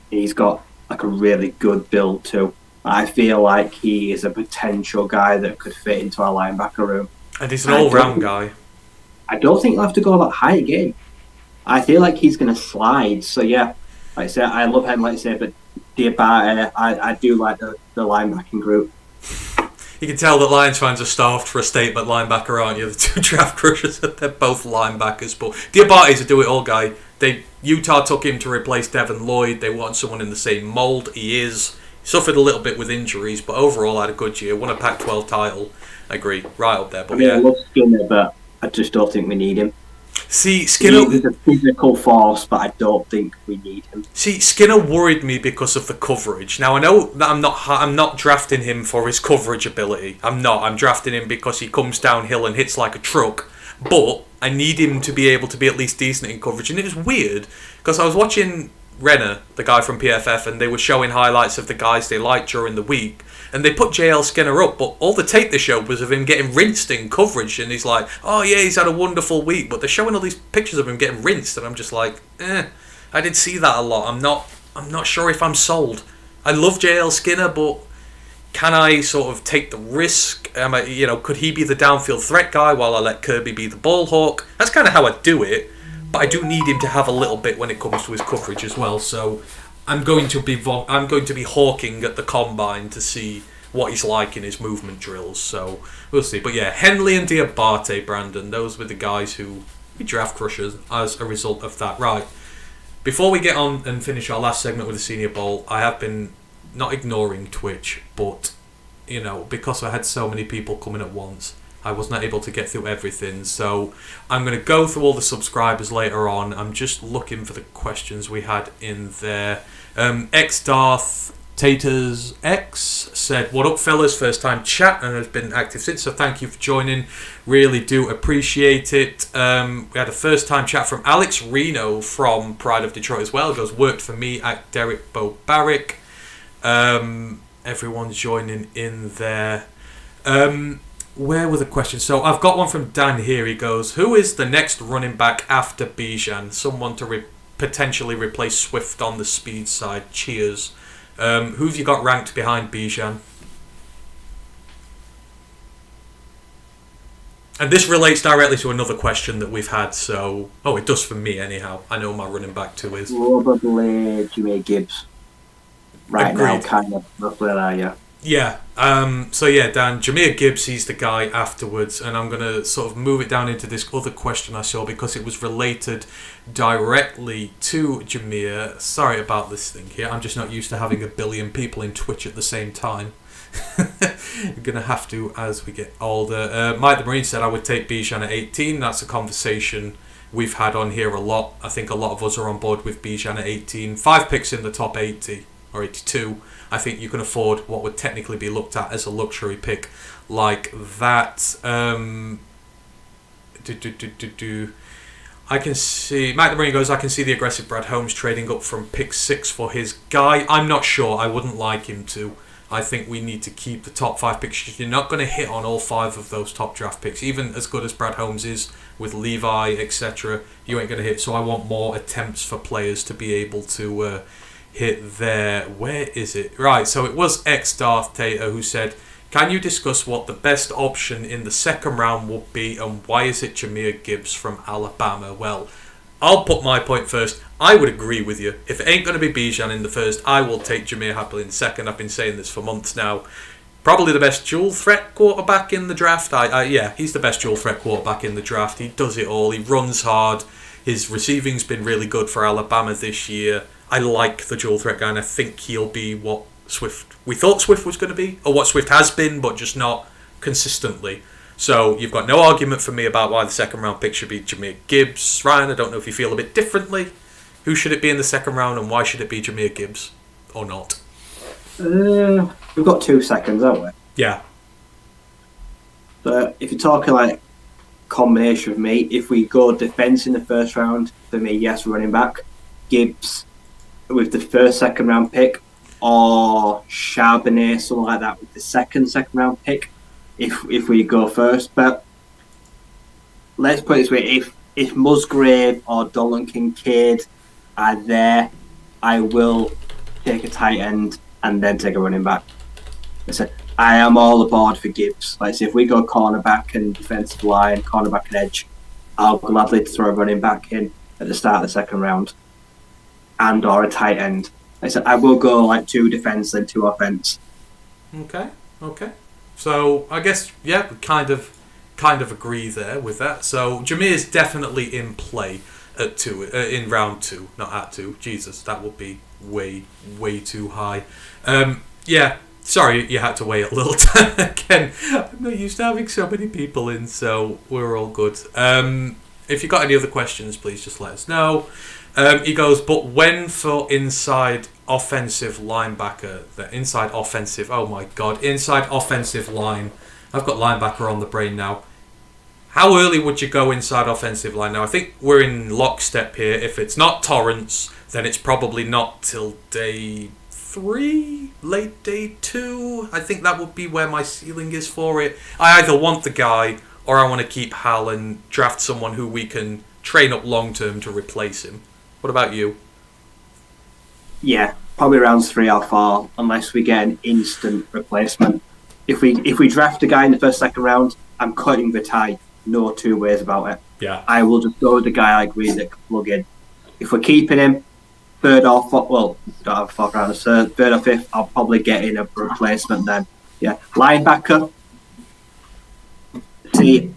He's got like a really good build too. I feel like he is a potential guy that could fit into our linebacker room. And he's an all-round guy. I don't think he'll have to go that high again. I feel like he's going to slide. So yeah, like I said, I love him, like I said, but Diabate, I do like the linebacking group. You can tell that Lions fans are starved for a statement linebacker, aren't you? The 2 draft crushers, they're both linebackers. But Diabate's a do-it-all guy. Utah took him to replace Devin Lloyd. They want someone in the same mould. He is. He suffered a little bit with injuries, but overall had a good year. Won a Pac-12 title. I agree. Right up there. But I love Skinner, but I just don't think we need him. See, Skinner... He's a physical force, but I don't think we need him. See, Skinner worried me because of the coverage. Now, I know that I'm not drafting him for his coverage ability. I'm not. I'm drafting him because he comes downhill and hits like a truck. But I need him to be able to be at least decent in coverage. And it was weird, because I was watching Renner, the guy from PFF, and they were showing highlights of the guys they liked during the week. And they put JL Skinner up, but all the tape they showed was of him getting rinsed in coverage. And he's like, oh yeah, he's had a wonderful week. But they're showing all these pictures of him getting rinsed, and I'm just like, I did see that a lot. I'm not sure if I'm sold. I love JL Skinner, but can I sort of take the risk? Could he be the downfield threat guy while I let Kirby be the ball hawk? That's kind of how I do it. But I do need him to have a little bit when it comes to his coverage as well. So I'm going to be hawking at the combine to see what he's like in his movement drills. So we'll see. But yeah, Henley and Diabate, Brandon, those were the guys who we draft crushers as a result of that. Right. Before we get on and finish our last segment with the Senior Bowl, I have been not ignoring Twitch, but because I had so many people coming at once, I was not able to get through everything. So I'm going to go through all the subscribers later on. I'm just looking for the questions we had in there. X-Darth Taters X said, "What up, fellas? First time chat and has been active since. So thank you for joining. Really do appreciate it." We had a first time chat from Alex Reno from Pride of Detroit as well. It goes, "Worked for me at Derek Bobaric." Everyone's joining in there. Where were the questions? So I've got one from Dan here. He goes, "Who is the next running back after Bijan? Someone to potentially replace Swift on the speed side. Cheers." Who have you got ranked behind Bijan? And this relates directly to another question that we've had. So, it does for me anyhow. I know my running back two is probably Jimmy Gibbs. Right. Agreed. Now, kind of roughly there, yeah. Yeah. So yeah, Dan, Jahmyr Gibbs, he's the guy afterwards, and I'm gonna sort of move it down into this other question I saw because it was related directly to Jahmyr. Sorry about this thing here. I'm just not used to having a billion people in Twitch at the same time. You're gonna have to as we get older. Mike the Marine said I would take Bijan at 18. That's a conversation we've had on here a lot. I think a lot of us are on board with Bijan at 18. 5 picks in the top 80 or 82. I think you can afford what would technically be looked at as a luxury pick like that. I can see... Matt the Marine goes, "I can see the aggressive Brad Holmes trading up from pick 6 for his guy." I'm not sure. I wouldn't like him to. I think we need to keep the top 5 picks. You're not going to hit on all 5 of those top draft picks. Even as good as Brad Holmes is with Levi, etc., you ain't going to hit. So I want more attempts for players to be able to... hit there. Where is it? Right, so it was Darth Tater who said, "Can you discuss what the best option in the second round would be and why is it Jahmyr Gibbs from Alabama?" Well, I'll put my point first. I would agree with you. If it ain't going to be Bijan in the first, I will take Jahmyr happily in the second. I've been saying this for months now. Probably the best dual threat quarterback in the draft. Yeah, he's the best dual threat quarterback in the draft. He does it all. He runs hard. His receiving's been really good for Alabama this year. I like the dual threat guy, and I think he'll be what we thought Swift was going to be, or what Swift has been, but just not consistently. So you've got no argument for me about why the second round pick should be Jahmyr Gibbs. Ryan, I don't know if you feel a bit differently. Who should it be in the second round, and why should it be Jahmyr Gibbs, or not? We've got 2 seconds, haven't we? Yeah. So if you're talking like combination of me, if we go defense in the first round, for me, yes, running back. Gibbs with the second round pick, or Charbonnet, something like that, with the second round pick, if we go first. But let's put it this way: if Musgrave or Dolan Kincaid are there, I will take a tight end and then take a running back. Listen, I am all aboard for Gibbs. Like, say, if we go cornerback and defensive line, cornerback and edge, I'll gladly throw a running back in at the start of the second round. And or a tight end. Like I said, I will go like 2 defense and 2 offense. Okay. So I guess we kind of agree there with that. So Jahmyr is definitely in play at 2 in round 2, not at 2. Jesus, that would be way too high. Sorry you had to wait a little time again. I'm not used to having so many people in, so we're all good. If you've got any other questions, please just let us know. He goes, "But when for inside offensive linebacker, inside offensive line, I've got linebacker on the brain now. How early would you go inside offensive line? Now, I think we're in lockstep here. If it's not Torrance, then it's probably not till day 3, late day 2. I think that would be where my ceiling is for it. I either want the guy or I want to keep Hal and draft someone who we can train up long term to replace him. What about you?" Yeah, probably rounds 3 or 4, unless we get an instant replacement. If we draft a guy in the second round, I'm cutting the tie. No 2 ways about it. Yeah. I will just go with the guy I agree that can plug in. If we're keeping him, 3rd or 4th, well, don't have 4th round, so 3rd or 5th, I'll probably get in a replacement then. Yeah, linebacker. See,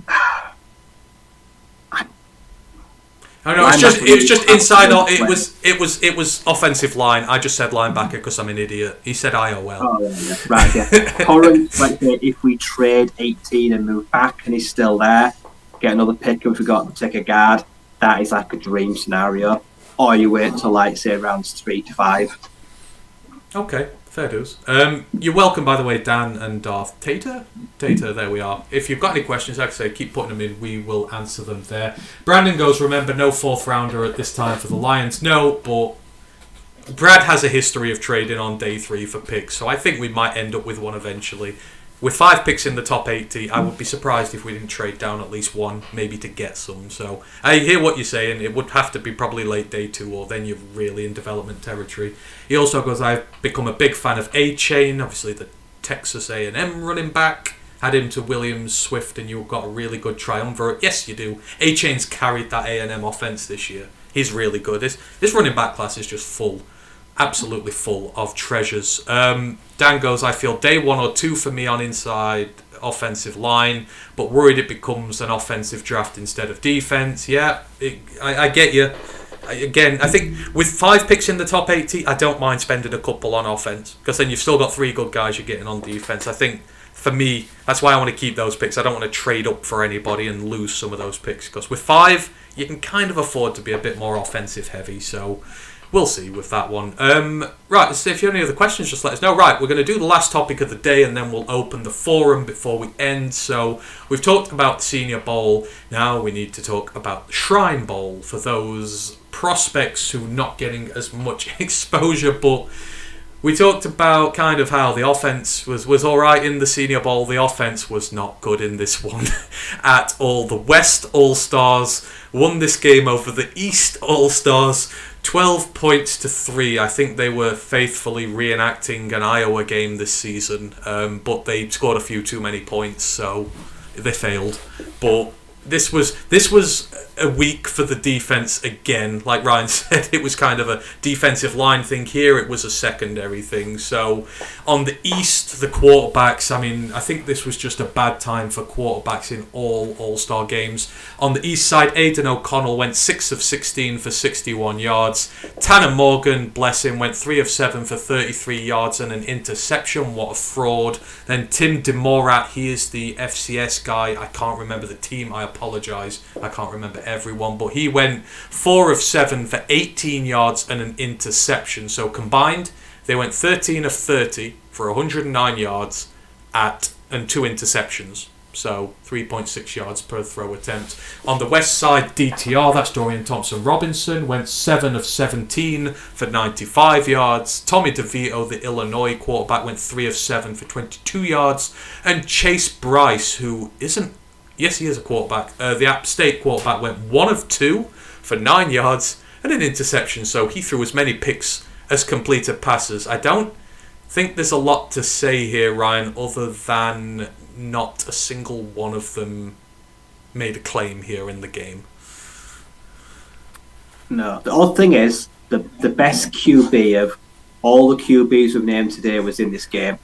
I know it's just inside. It was offensive line. I just said linebacker because I'm an idiot. He said IOL. Oh yeah. Right. Yeah. Torrance, like if we trade 18 and move back and he's still there, get another pick if we got to take a guard. That is like a dream scenario. Or you wait till like say rounds 3 to 5. Okay, Fair dues. You're welcome, by the way, Dan and Darth. Tater, there we are. If you've got any questions, like I say, keep putting them in. We will answer them there. Brandon goes, remember, no fourth rounder at this time for the Lions. No, but Brad has a history of trading on day 3 for picks, so I think we might end up with one eventually. With 5 picks in the top 80, I would be surprised if we didn't trade down at least one, maybe to get some. So I hear what you're saying. It would have to be probably late day 2, or then you're really in development territory. He also goes, I've become a big fan of A-Chain, obviously the Texas A&M running back. Had him to Williams, Swift, and you've got a really good triumvirate. Yes, you do. A-Chain's carried that A&M offense this year. He's really good. This running back class is just full. Absolutely full of treasures. Dan goes, I feel day 1 or 2 for me on inside offensive line, but worried it becomes an offensive draft instead of defense. Yeah, I get you. Again, I think with 5 picks in the top 80, I don't mind spending a couple on offense, because then you've still got 3 good guys you're getting on defense. I think for me, that's why I want to keep those picks. I don't want to trade up for anybody and lose some of those picks, because with 5, you can kind of afford to be a bit more offensive heavy. So we'll see with that one. Right, so if you have any other questions, just let us know. Right, we're going to do the last topic of the day, and then we'll open the forum before we end. So we've talked about the Senior Bowl. Now we need to talk about the Shrine Bowl for those prospects who are not getting as much exposure. But we talked about kind of how the offense was all right in the Senior Bowl. The offense was not good in this one at all. The West All-Stars won this game over the East All-Stars 12 points to 3. I think they were faithfully reenacting an Iowa game this season, but they scored a few too many points, so they failed. But this was a week for the defense again. Like Ryan said, it was kind of a defensive line thing. Here it was a secondary thing. So on the East, the quarterbacks, I mean, I think this was just a bad time for quarterbacks in all All-Star games. On the East side, Aidan O'Connell went 6 of 16 for 61 yards. Tanner Morgan, bless him, went 3 of 7 for 33 yards and an interception. What a fraud. Then Tim DeMorat, he is the FCS guy. I can't remember the team. I apologise. I can't remember everyone, but he went 4 of 7 for 18 yards and an interception. So combined, they went 13 of 30 for 109 yards and 2 interceptions. So 3.6 yards per throw attempt. On the West side, DTR, that's Dorian Thompson-Robinson, went 7 of 17 for 95 yards. Tommy DeVito, the Illinois quarterback, went 3 of 7 for 22 yards. And Chase Bryce, who isn't, yes, he is a quarterback. The App State quarterback went 1 of 2 for 9 yards and an interception. So he threw as many picks as completed passes. I don't think there's a lot to say here, Ryan, other than not a single one of them made a claim here in the game. No. The odd thing is, the best QB of all the QBs we've named today was in this game.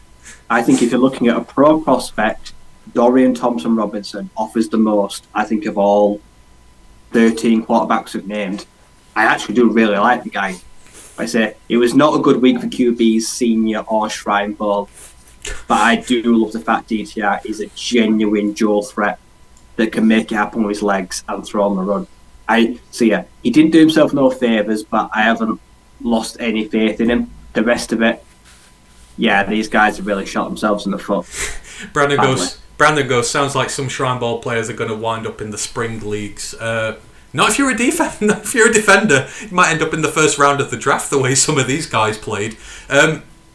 I think if you're looking at a pro prospect, Dorian Thompson-Robinson offers the most, I think, of all 13 quarterbacks we've named. I actually do really like the guy. I say it was not a good week for QBs, Senior or Shrine Bowl, but I do love the fact DTR is a genuine dual threat that can make it happen with his legs and throw on the run. He didn't do himself no favours, but I haven't lost any faith in him. The rest of it, yeah, these guys have really shot themselves in the foot. Brandon goes, sounds like some Shrine Bowl players are going to wind up in the spring leagues. Not if you're a defender. If you're a defender, you might end up in the first round of the draft the way some of these guys played.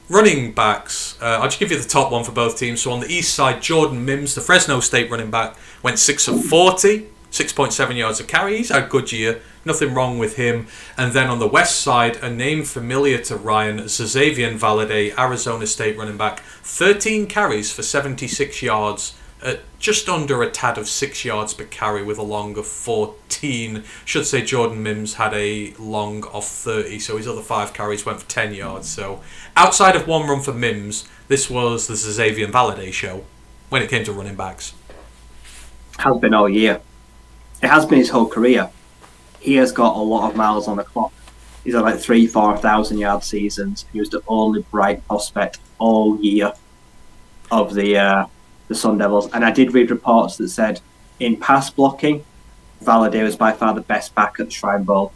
Running backs, I'll just give you the top one for both teams. So on the east side, Jordan Mims, the Fresno State running back, went 6 of 40, 6.7 yards of carry. He's had a good year. Nothing wrong with him. And then on the west side, a name familiar to Ryan, Xavier Valade, Arizona State running back, 13 carries for 76 yards, just under a tad of 6 yards per carry with a long of 14. Should say Jordan Mims had a long of 30, so his other 5 carries went for 10 yards. So outside of one run for Mims, this was the Xavier Valade show when it came to running backs. Has been all year. It has been his whole career. He has got a lot of miles on the clock. He's had like 3,000-4,000 yard seasons. He was the only bright prospect all year of the Sun Devils. And I did read reports that said in pass blocking, Valade was by far the best back at the Shrine Bowl.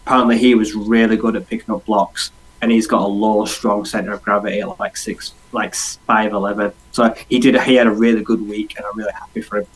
Apparently he was really good at picking up blocks. and he's got a low, strong center of gravity at like 5'11". So he had a really good week, and I'm really happy for him.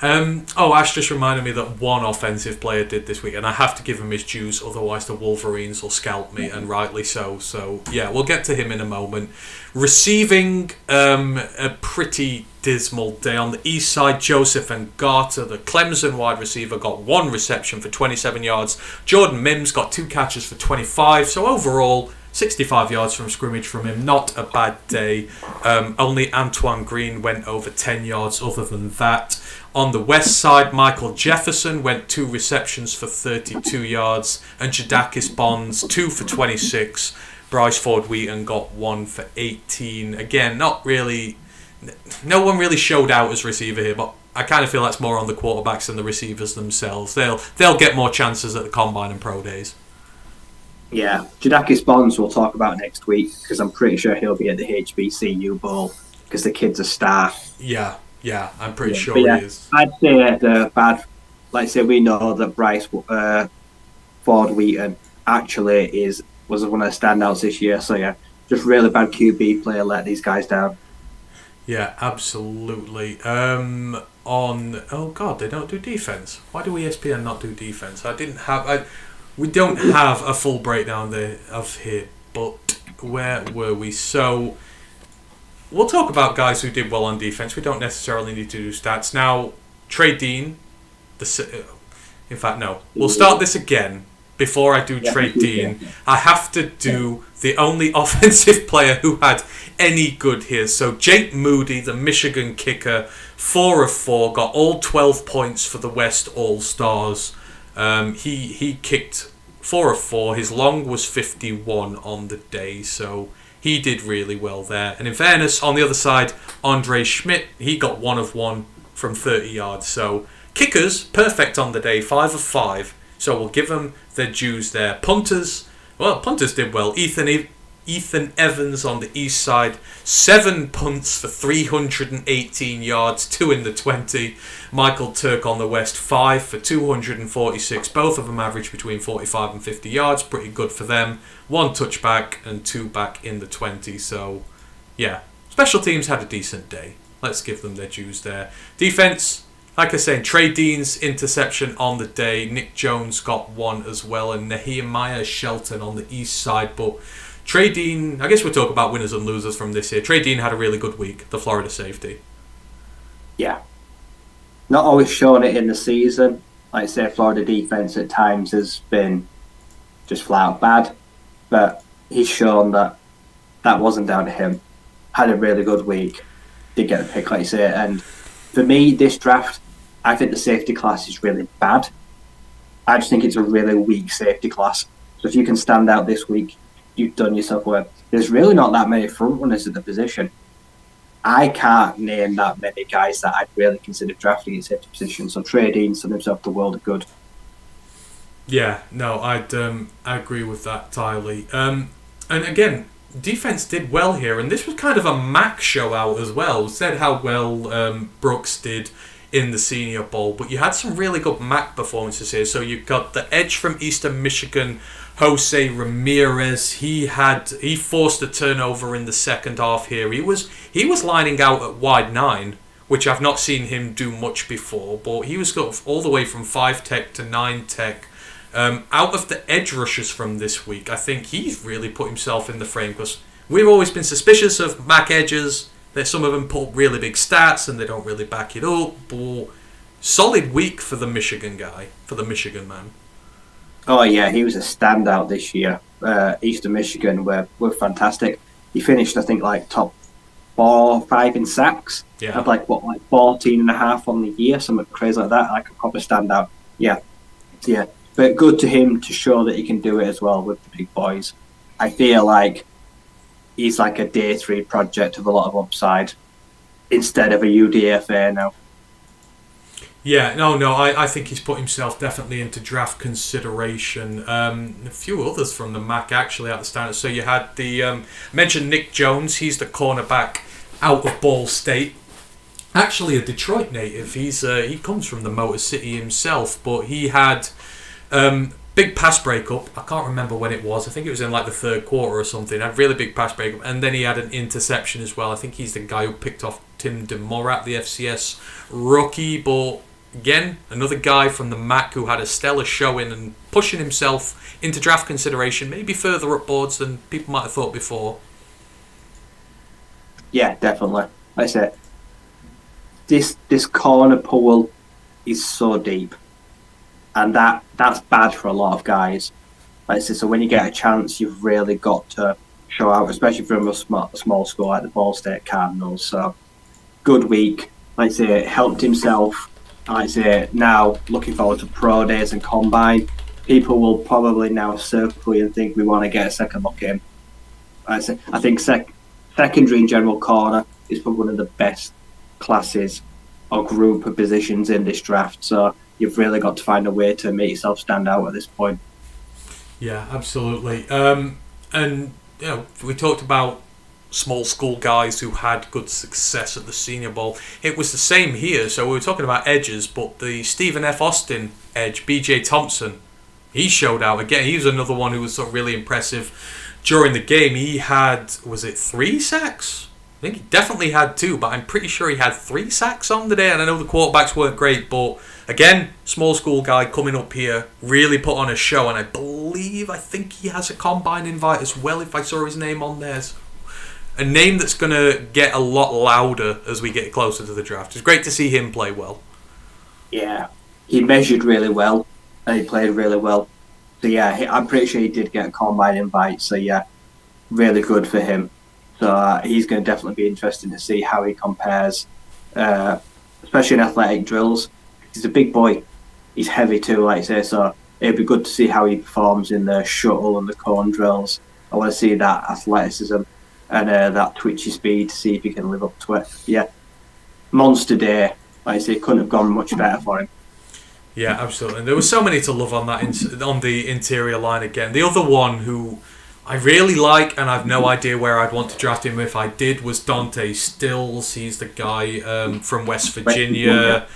Ash just reminded me that one offensive player did this week, and I have to give him his dues, otherwise the Wolverines will scalp me, and rightly so. So, yeah, we'll get to him in a moment. Receiving a pretty dismal day. On the east side, Joseph and Garter, the Clemson wide receiver, got 1 reception for 27 yards. Jordan Mims got 2 catches for 25. So, overall, 65 yards from scrimmage from him. Not a bad day. Only Antoine Green went over 10 yards other than that. On the west side, Michael Jefferson went 2 receptions for 32 yards, and Jadakis Bonds 2 for 26. Bryce Ford Wheaton got 1 for 18. Again, not really. No one really showed out as receiver here, but I kind of feel that's more on the quarterbacks than the receivers themselves. They'll get more chances at the combine and pro days. Yeah, Jadakis Bonds we'll talk about next week, because I'm pretty sure he'll be at the HBCU Bowl because the kid's a star. Yeah, I'm pretty sure he is. I'd say the bad, like I say, we know that Bryce Ford Wheaton actually was one of the standouts this year. So yeah, just really bad QB play let these guys down. Yeah, absolutely. They don't do defense. Why do ESPN not do defense? We don't have a full breakdown of here, but where were we? So we'll talk about guys who did well on defense. We don't necessarily need to do stats. Now, Trey Dean, we'll start this again before I do Trey Dean. I have to do the only offensive player who had any good here. So Jake Moody, the Michigan kicker, 4 of 4, got all 12 points for the West All-Stars. He kicked 4 of 4. His long was 51 on the day, so he did really well there. And in fairness, on the other side, Andre Schmidt, he got 1 of 1 from 30 yards. So kickers, perfect on the day, 5 of 5. So we'll give them their dues there. Punters did well. Ethan Evans on the east side, 7 punts for 318 yards, 2 in the 20. Michael Turk on the west, 5 for 246. Both of them averaged between 45 and 50 yards. Pretty good for them. 1 touchback and 2 back in the 20. So, yeah, special teams had a decent day. Let's give them their dues there. Defense, like I said, Trey Dean's interception on the day. Nick Jones got 1 as well, and Nehemiah Shelton on the east side. But Trey Dean, I guess we'll talk about winners and losers from this year. Trey Dean had a really good week, the Florida safety. Yeah. Not always shown it in the season. Like I say, Florida defense at times has been just flat out bad. But he's shown that wasn't down to him. Had a really good week. Did get a pick, like you say. And for me, this draft, I think the safety class is really bad. I just think it's a really weak safety class. So if you can stand out this week, you've done yourself well. There's really not that many front runners at the position. I can't name that many guys that I'd really consider drafting in safety position. So Trey Dean's done himself the world of good. Yeah, no, I agree with that entirely. And again, defense did well here, and this was kind of a MAC show out as well. We said how well Brooks did in the Senior Bowl, but you had some really good MAC performances here. So you got the edge from Eastern Michigan, Jose Ramirez. He forced a turnover in the second half here. He was lining out at wide 9, which I've not seen him do much before, but he was got all the way from 5 tech to 9 tech. Out of the edge rushers from this week, I think he's really put himself in the frame, because we've always been suspicious of MAC edges. That some of them put really big stats and they don't really back it up. But solid week for the Michigan guy, for the Michigan man. Oh yeah, he was a standout this year. Eastern Michigan were fantastic. He finished, I think, like top 4 or 5 in sacks. Yeah. Had like 14.5 on the year, something crazy like that. Like a proper standout. Yeah. But good to him to show that he can do it as well with the big boys. I feel like he's like a day 3 project of a lot of upside instead of a UDFA now. Yeah, no, I think he's put himself definitely into draft consideration. A few others from the MAC actually at the standard. So you had the mentioned Nick Jones. He's the cornerback out of Ball State. Actually a Detroit native. He comes from the Motor City himself, but he had big pass breakup. I can't remember when it was. I think it was in like the third quarter or something. Had really big pass breakup, and then he had an interception as well. I think he's the guy who picked off Tim DeMorat, the FCS rookie. But again, another guy from the MAC who had a stellar showing and pushing himself into draft consideration, maybe further up boards than people might have thought before. Yeah, definitely. Like I said, this corner pool is so deep, and that's bad for a lot of guys. Like I said, so when you get a chance, you've really got to show out, especially from a small school like the Ball State Cardinals. So good week. Like I say, helped himself. Like I say, now looking forward to pro days and combine. People will probably now circle you and think we want to get a second look at him. Like I say, I think secondary and general corner is probably one of the best classes or group of positions in this draft. So you've really got to find a way to make yourself stand out at this point. Yeah, absolutely. And we talked about small school guys who had good success at the Senior Bowl. It was the same here. So we were talking about edges, but the Stephen F. Austin edge, B.J. Thompson, he showed out again. He was another one who was sort of really impressive during the game. He had, was it 3 sacks? I think he definitely had 2, but I'm pretty sure he had 3 sacks on the day. And I know the quarterbacks weren't great, but again, small school guy coming up here, really put on a show. And I think he has a combine invite as well, if I saw his name on there. So a name that's going to get a lot louder as we get closer to the draft. It's great to see him play well. Yeah, he measured really well and he played really well. So yeah, I'm pretty sure he did get a combine invite. So yeah, really good for him. So he's going to definitely be interesting to see how he compares, especially in athletic drills. He's a big boy. He's heavy too, like I say. So it'd be good to see how he performs in the shuttle and the cone drills. I want to see that athleticism and that twitchy speed to see if he can live up to it. Yeah, monster day. Like I say, couldn't have gone much better for him. Yeah, absolutely. And there were so many to love on that on the interior line again. The other one who I really like, and I've no idea where I'd want to draft him if I did, was Dante Stills. He's the guy from West Virginia.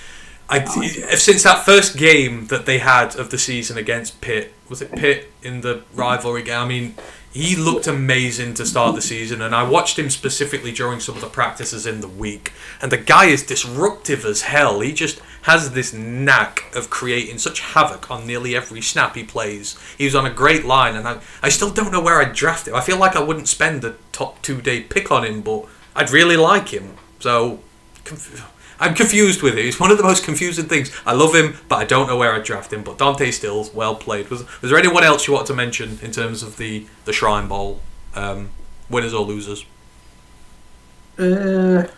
Since that first game that they had of the season against Pitt, was it Pitt in the rivalry game? I mean, he looked amazing to start the season, and I watched him specifically during some of the practices in the week, and the guy is disruptive as hell. He just has this knack of creating such havoc on nearly every snap he plays. He was on a great line, and I still don't know where I'd draft him. I feel like I wouldn't spend a top 2-day pick on him, but I'd really like him. So I'm confused with it. It's one of the most confusing things. I love him, but I don't know where I'd draft him. But Dante Stills, well played. Was there anyone else you want to mention in terms of the Shrine Bowl, winners or losers? There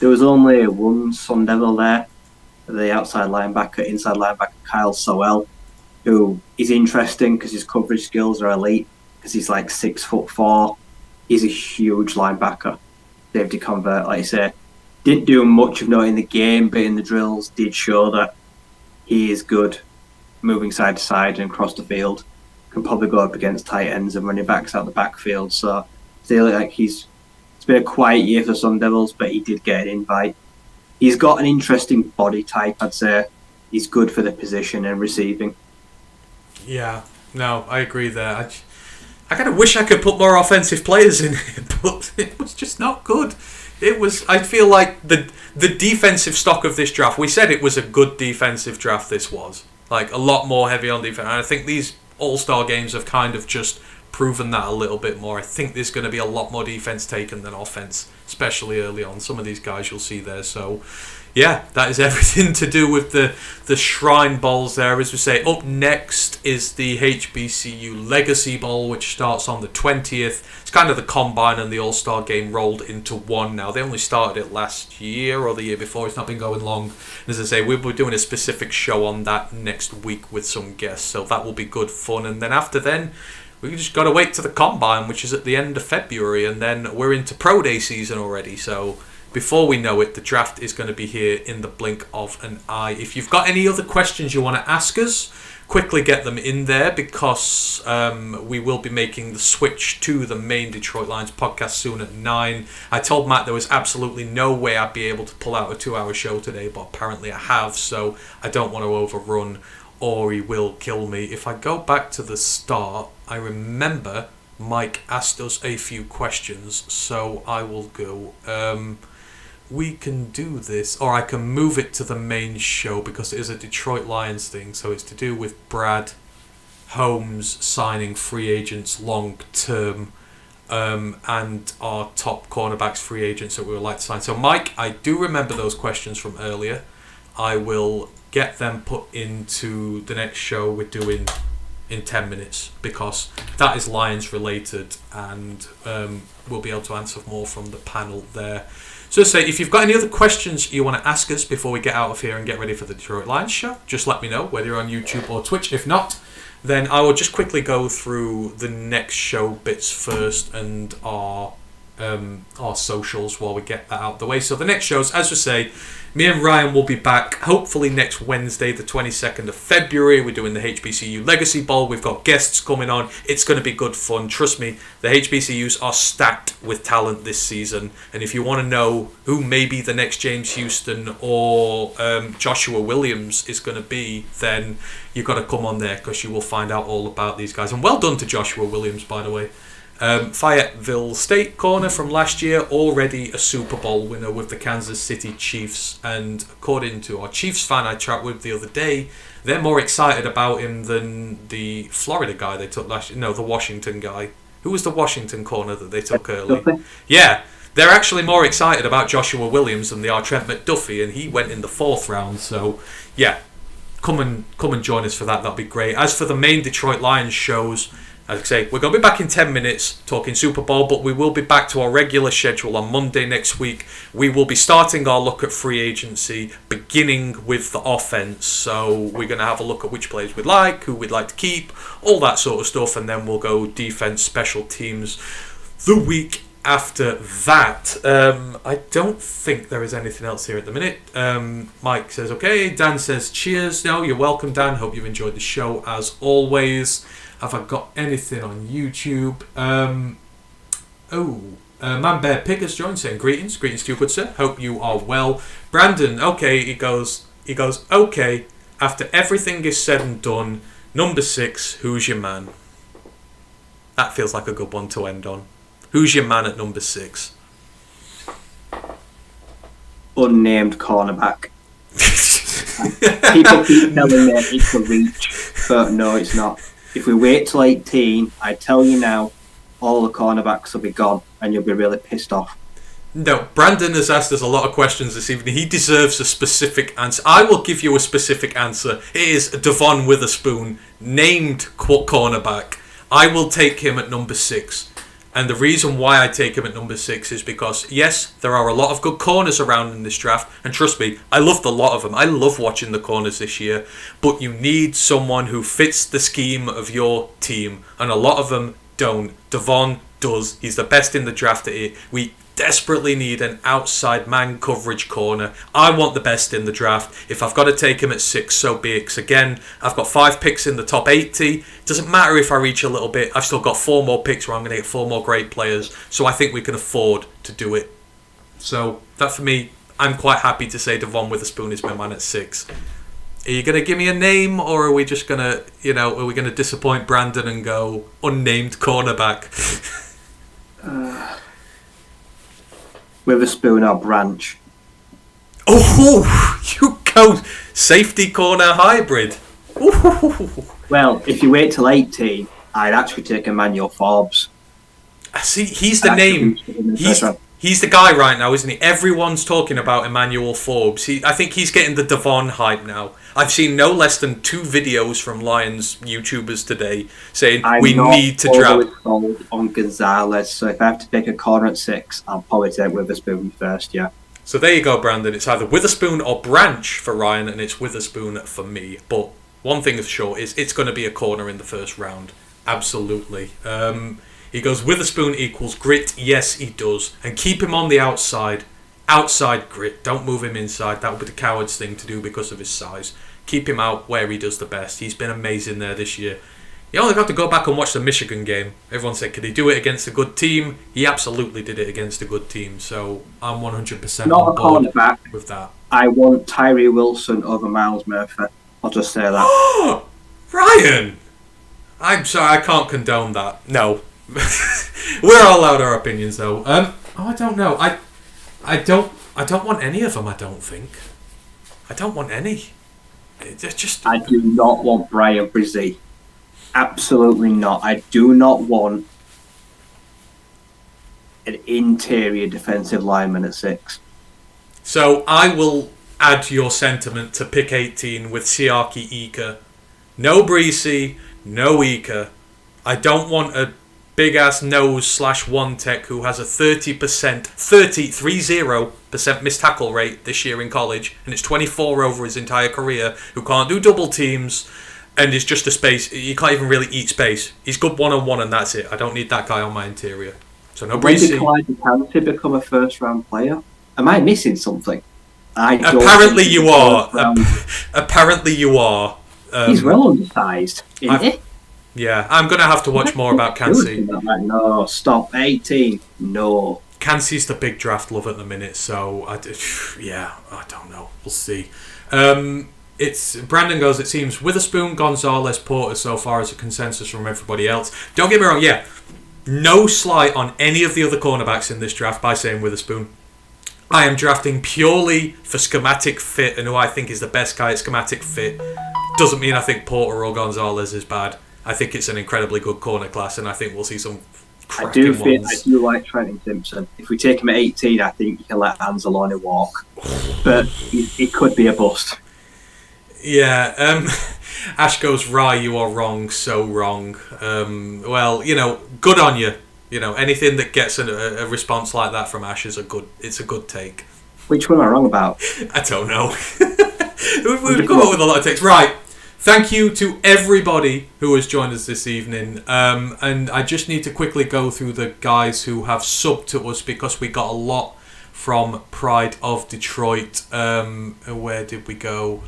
was only one Sun Devil there, the outside linebacker, inside linebacker Kyle Sowell, who is interesting because his coverage skills are elite. Because he's like 6'4". He's a huge linebacker, safety convert, like I say. Didn't do much of note in the game, but in the drills did show that he is good moving side to side and across the field. Can probably go up against tight ends and running backs out the backfield. So I feel like it's been a quiet year for Sun Devils, but he did get an invite. He's got an interesting body type, I'd say. He's good for the position and receiving. Yeah, no, I agree there. I kind of wish I could put more offensive players in here, but it was just not good. I feel like the defensive stock of this draft, we said it was a good defensive draft, this was. Like, a lot more heavy on defense. And I think these All-Star games have kind of just proven that a little bit more. I think there's going to be a lot more defense taken than offense, especially early on. Some of these guys you'll see there. So, yeah, that is everything to do with the Shrine Bowls there. As we say, up next is the HBCU Legacy Bowl, which starts on the 20th. It's kind of the Combine and the All-Star Game rolled into one now. They only started it last year or the year before. It's not been going long. And as I say, we'll be doing a specific show on that next week with some guests. So that will be good fun. And then after then, we just got to wait to the Combine, which is at the end of February. And then we're into Pro Day season already. So before we know it, the draft is going to be here in the blink of an eye. If you've got any other questions you want to ask us, quickly get them in there, because we will be making the switch to the main Detroit Lions podcast soon at 9. I told Matt there was absolutely no way I'd be able to pull out a 2-hour show today, but apparently I have, so I don't want to overrun or he will kill me. If I go back to the start, I remember Mike asked us a few questions, so I will go. We can do this, or I can move it to the main show because it is a Detroit Lions thing, so it's to do with Brad Holmes signing free agents long term, and our top cornerbacks free agents that we would like to sign. So Mike, I do remember those questions from earlier. I will get them put into the next show we're doing in 10 minutes because that is Lions related, and we'll be able to answer more from the panel there. So say, if you've got any other questions you want to ask us before we get out of here and get ready for the Detroit Lions show, just let me know, whether you're on YouTube or Twitch. If not, then I will just quickly go through the next show bits first and our socials while we get that out of the way. So the next shows, as we say, me and Ryan will be back hopefully next Wednesday, the 22nd of February. We're doing the HBCU Legacy Bowl. We've got guests coming on. It's going to be good fun. Trust me, the HBCUs are stacked with talent this season. And if you want to know who maybe the next James Houston or Joshua Williams is going to be, then you've got to come on there because you will find out all about these guys. And well done to Joshua Williams, by the way. Fayetteville State corner from last year, already a Super Bowl winner with the Kansas City Chiefs, and according to our Chiefs fan I chatted with the other day, they're more excited about him than the Florida guy they took last year. No, the Washington guy. Who was the Washington corner that they took early? Yeah, they're actually more excited about Joshua Williams than they are Trent McDuffie, and he went in the 4th round. So yeah, come and join us for that. That'd be great. As for the main Detroit Lions shows, as I say, we're going to be back in 10 minutes talking Super Bowl, but we will be back to our regular schedule on Monday next week. We will be starting our look at free agency, beginning with the offense. So we're going to have a look at which players we'd like, who we'd like to keep, all that sort of stuff, and then we'll go defense, special teams the week after that. I don't think there is anything else here at the minute. Mike says, okay. Dan says, cheers. No, you're welcome, Dan. Hope you've enjoyed the show as always. Have I got anything on YouTube? Man Bear Pig has joined, saying greetings to you, good sir. Hope you are well. Brandon, okay, he goes, okay, after everything is said and done, number 6, who's your man? That feels like a good one to end on. Who's your man at number 6? Unnamed cornerback. People keep telling me it's a reach, but no, it's not. If we wait till 18, I tell you now, all the cornerbacks will be gone and you'll be really pissed off. No, Brandon has asked us a lot of questions this evening. He deserves a specific answer. I will give you a specific answer. It is Devon Witherspoon, named cornerback. I will take him at number 6. And the reason why I take him at number 6 is because, yes, there are a lot of good corners around in this draft. And trust me, I loved a lot of them. I love watching the corners this year. But you need someone who fits the scheme of your team. And a lot of them don't. Devon does. He's the best in the draft at it. We desperately need an outside man coverage corner. I want the best in the draft. If I've got to take him at 6, so be it. 'Cause again, I've got 5 picks in the top 80. Doesn't matter if I reach a little bit. I've still got 4 more picks where I'm going to get 4 more great players. So I think we can afford to do it. So that for me, I'm quite happy to say Devon Witherspoon is my man at 6. Are you going to give me a name, or are we just going to, are we going to disappoint Brandon and go unnamed cornerback? Witherspoon or Branch. Oh, you go safety corner hybrid. Ooh. Well, if you wait till 18, I'd actually take Emmanuel Forbes. See, he's the name. He's the guy right now, isn't he? Everyone's talking about Emmanuel Forbes. I think he's getting the Devon hype now. I've seen no less than 2 videos from Lions YouTubers today saying we need to draft. I'm on Gonzalez, so if I have to pick a corner at 6, I'll probably take Witherspoon first, yeah. So there you go, Brandon. It's either Witherspoon or Branch for Ryan, and it's Witherspoon for me. But one thing for sure is it's going to be a corner in the first round. Absolutely. He goes, Witherspoon equals grit. Yes, he does. And keep him on the outside. Outside grit. Don't move him inside. That would be the coward's thing to do because of his size. Keep him out where he does the best. He's been amazing there this year. You only have to go back and watch the Michigan game. Everyone said, could he do it against a good team? He absolutely did it against a good team. So I'm 100% Not on board cornerback with that. I want Tyree Wilson over Miles Murphy. I'll just say that. Ryan! I'm sorry, I can't condone that. No. We're all allowed our opinions, though. I don't know. I don't want any of them, I don't think. I don't want any. It's just... I do not want Brian Brizzy. Absolutely not. I do not want an interior defensive lineman at 6. So I will add your sentiment to pick 18 with Siaki Ika. No Breesy, no Ika. I don't want a big ass nose / one tech who has a 30% missed tackle rate this year in college, and it's 24 over his entire career, who can't do double teams and is just a space. He can't even really eat space. He's good one-on-one and that's it. I don't need that guy on my interior. So no When did Breesy. Clyde McCanty become a first-round player? Am I missing something? Apparently you are. Apparently you are. He's well undersized, isn't he? Yeah, I'm going to have to watch more about Kansi. No, stop. 18. No. Kansi's the big draft love at the minute, so I don't know. We'll see. It's Brandon goes, it seems Witherspoon, Gonzalez, Porter so far as a consensus from everybody else. Don't get me wrong, no slight on any of the other cornerbacks in this draft by saying Witherspoon. I am drafting purely for schematic fit, and who I think is the best guy at schematic fit. Doesn't mean I think Porter or Gonzalez is bad. I think it's an incredibly good corner class, and I think we'll see some cracking ones. I do like Trenton Simpson. If we take him at 18, I think you can let Anzalone walk. But he could be a bust. Yeah, Ash goes, Rye, you are wrong, so wrong. Well, good on you. Anything that gets a response like that from Ash is a good take. Which one am I wrong about? I don't know. We've come up with a lot of takes. Right. Thank you to everybody who has joined us this evening. And I just need to quickly go through the guys who have subbed to us because we got a lot from Pride of Detroit. Where did we go?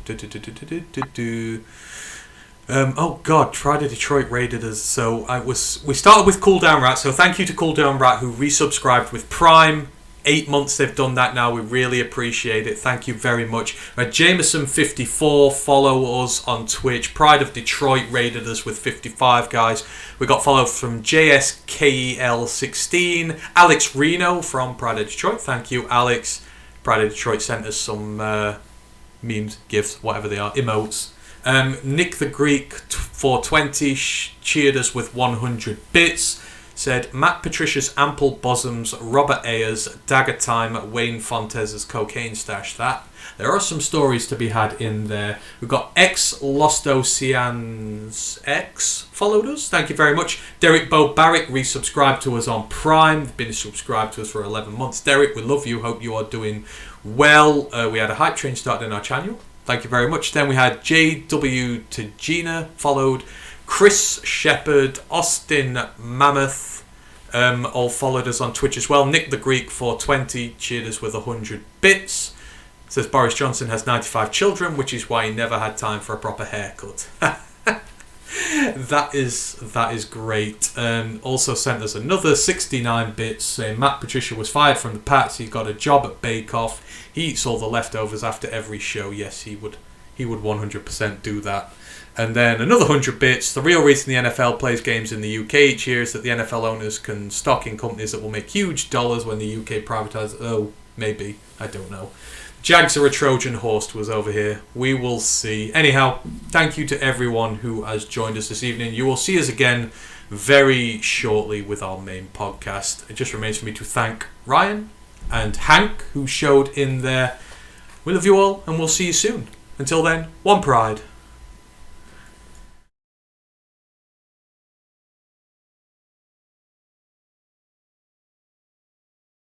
Oh God, Pride of Detroit raided us. So we started with Cool Down Rat. So thank you to Cool Down Rat who resubscribed with Prime. 8 months they've done that now. We really appreciate it. Thank you very much. Jameson54, follow us on Twitch. Pride of Detroit raided us with 55 guys. We got followed from JSKEL16. Alex Reno from Pride of Detroit. Thank you, Alex. Pride of Detroit sent us some memes, gifs, whatever they are, emotes. Nick the Greek 420 cheered us with 100 bits. Said Matt Patricia's ample bosoms, Robert Ayers, Dagger Time, Wayne Fontez's cocaine stash. There are some stories to be had in there. We've got Lostocians X followed us. Thank you very much. Derek Bo Barrick resubscribed to us on Prime. They've been subscribed to us for 11 months. Derek, we love you. Hope you are doing well. We had a hype train started in our channel. Thank you very much. Then we had JW Tagina followed. Chris Shepherd, Austin Mammoth, all followed us on Twitch as well. Nick the Greek 420 cheered us with 100 bits. Says Boris Johnson has 95 children, which is why he never had time for a proper haircut. That is great. Also sent us another 69 bits saying Matt Patricia was fired from the Pats. He got a job at Bake Off. He eats all the leftovers after every show. Yes, he would 100% do that. And then another 100 bits. The real reason the NFL plays games in the UK each year is that the NFL owners can stock in companies that will make huge dollars when the UK privatises. Oh, maybe. I don't know. Jags are a Trojan horse was over here. We will see. Anyhow, thank you to everyone who has joined us this evening. You will see us again very shortly with our main podcast. It just remains for me to thank Ryan and Hank who showed in there. We love you all and we'll see you soon. Until then, one Pride.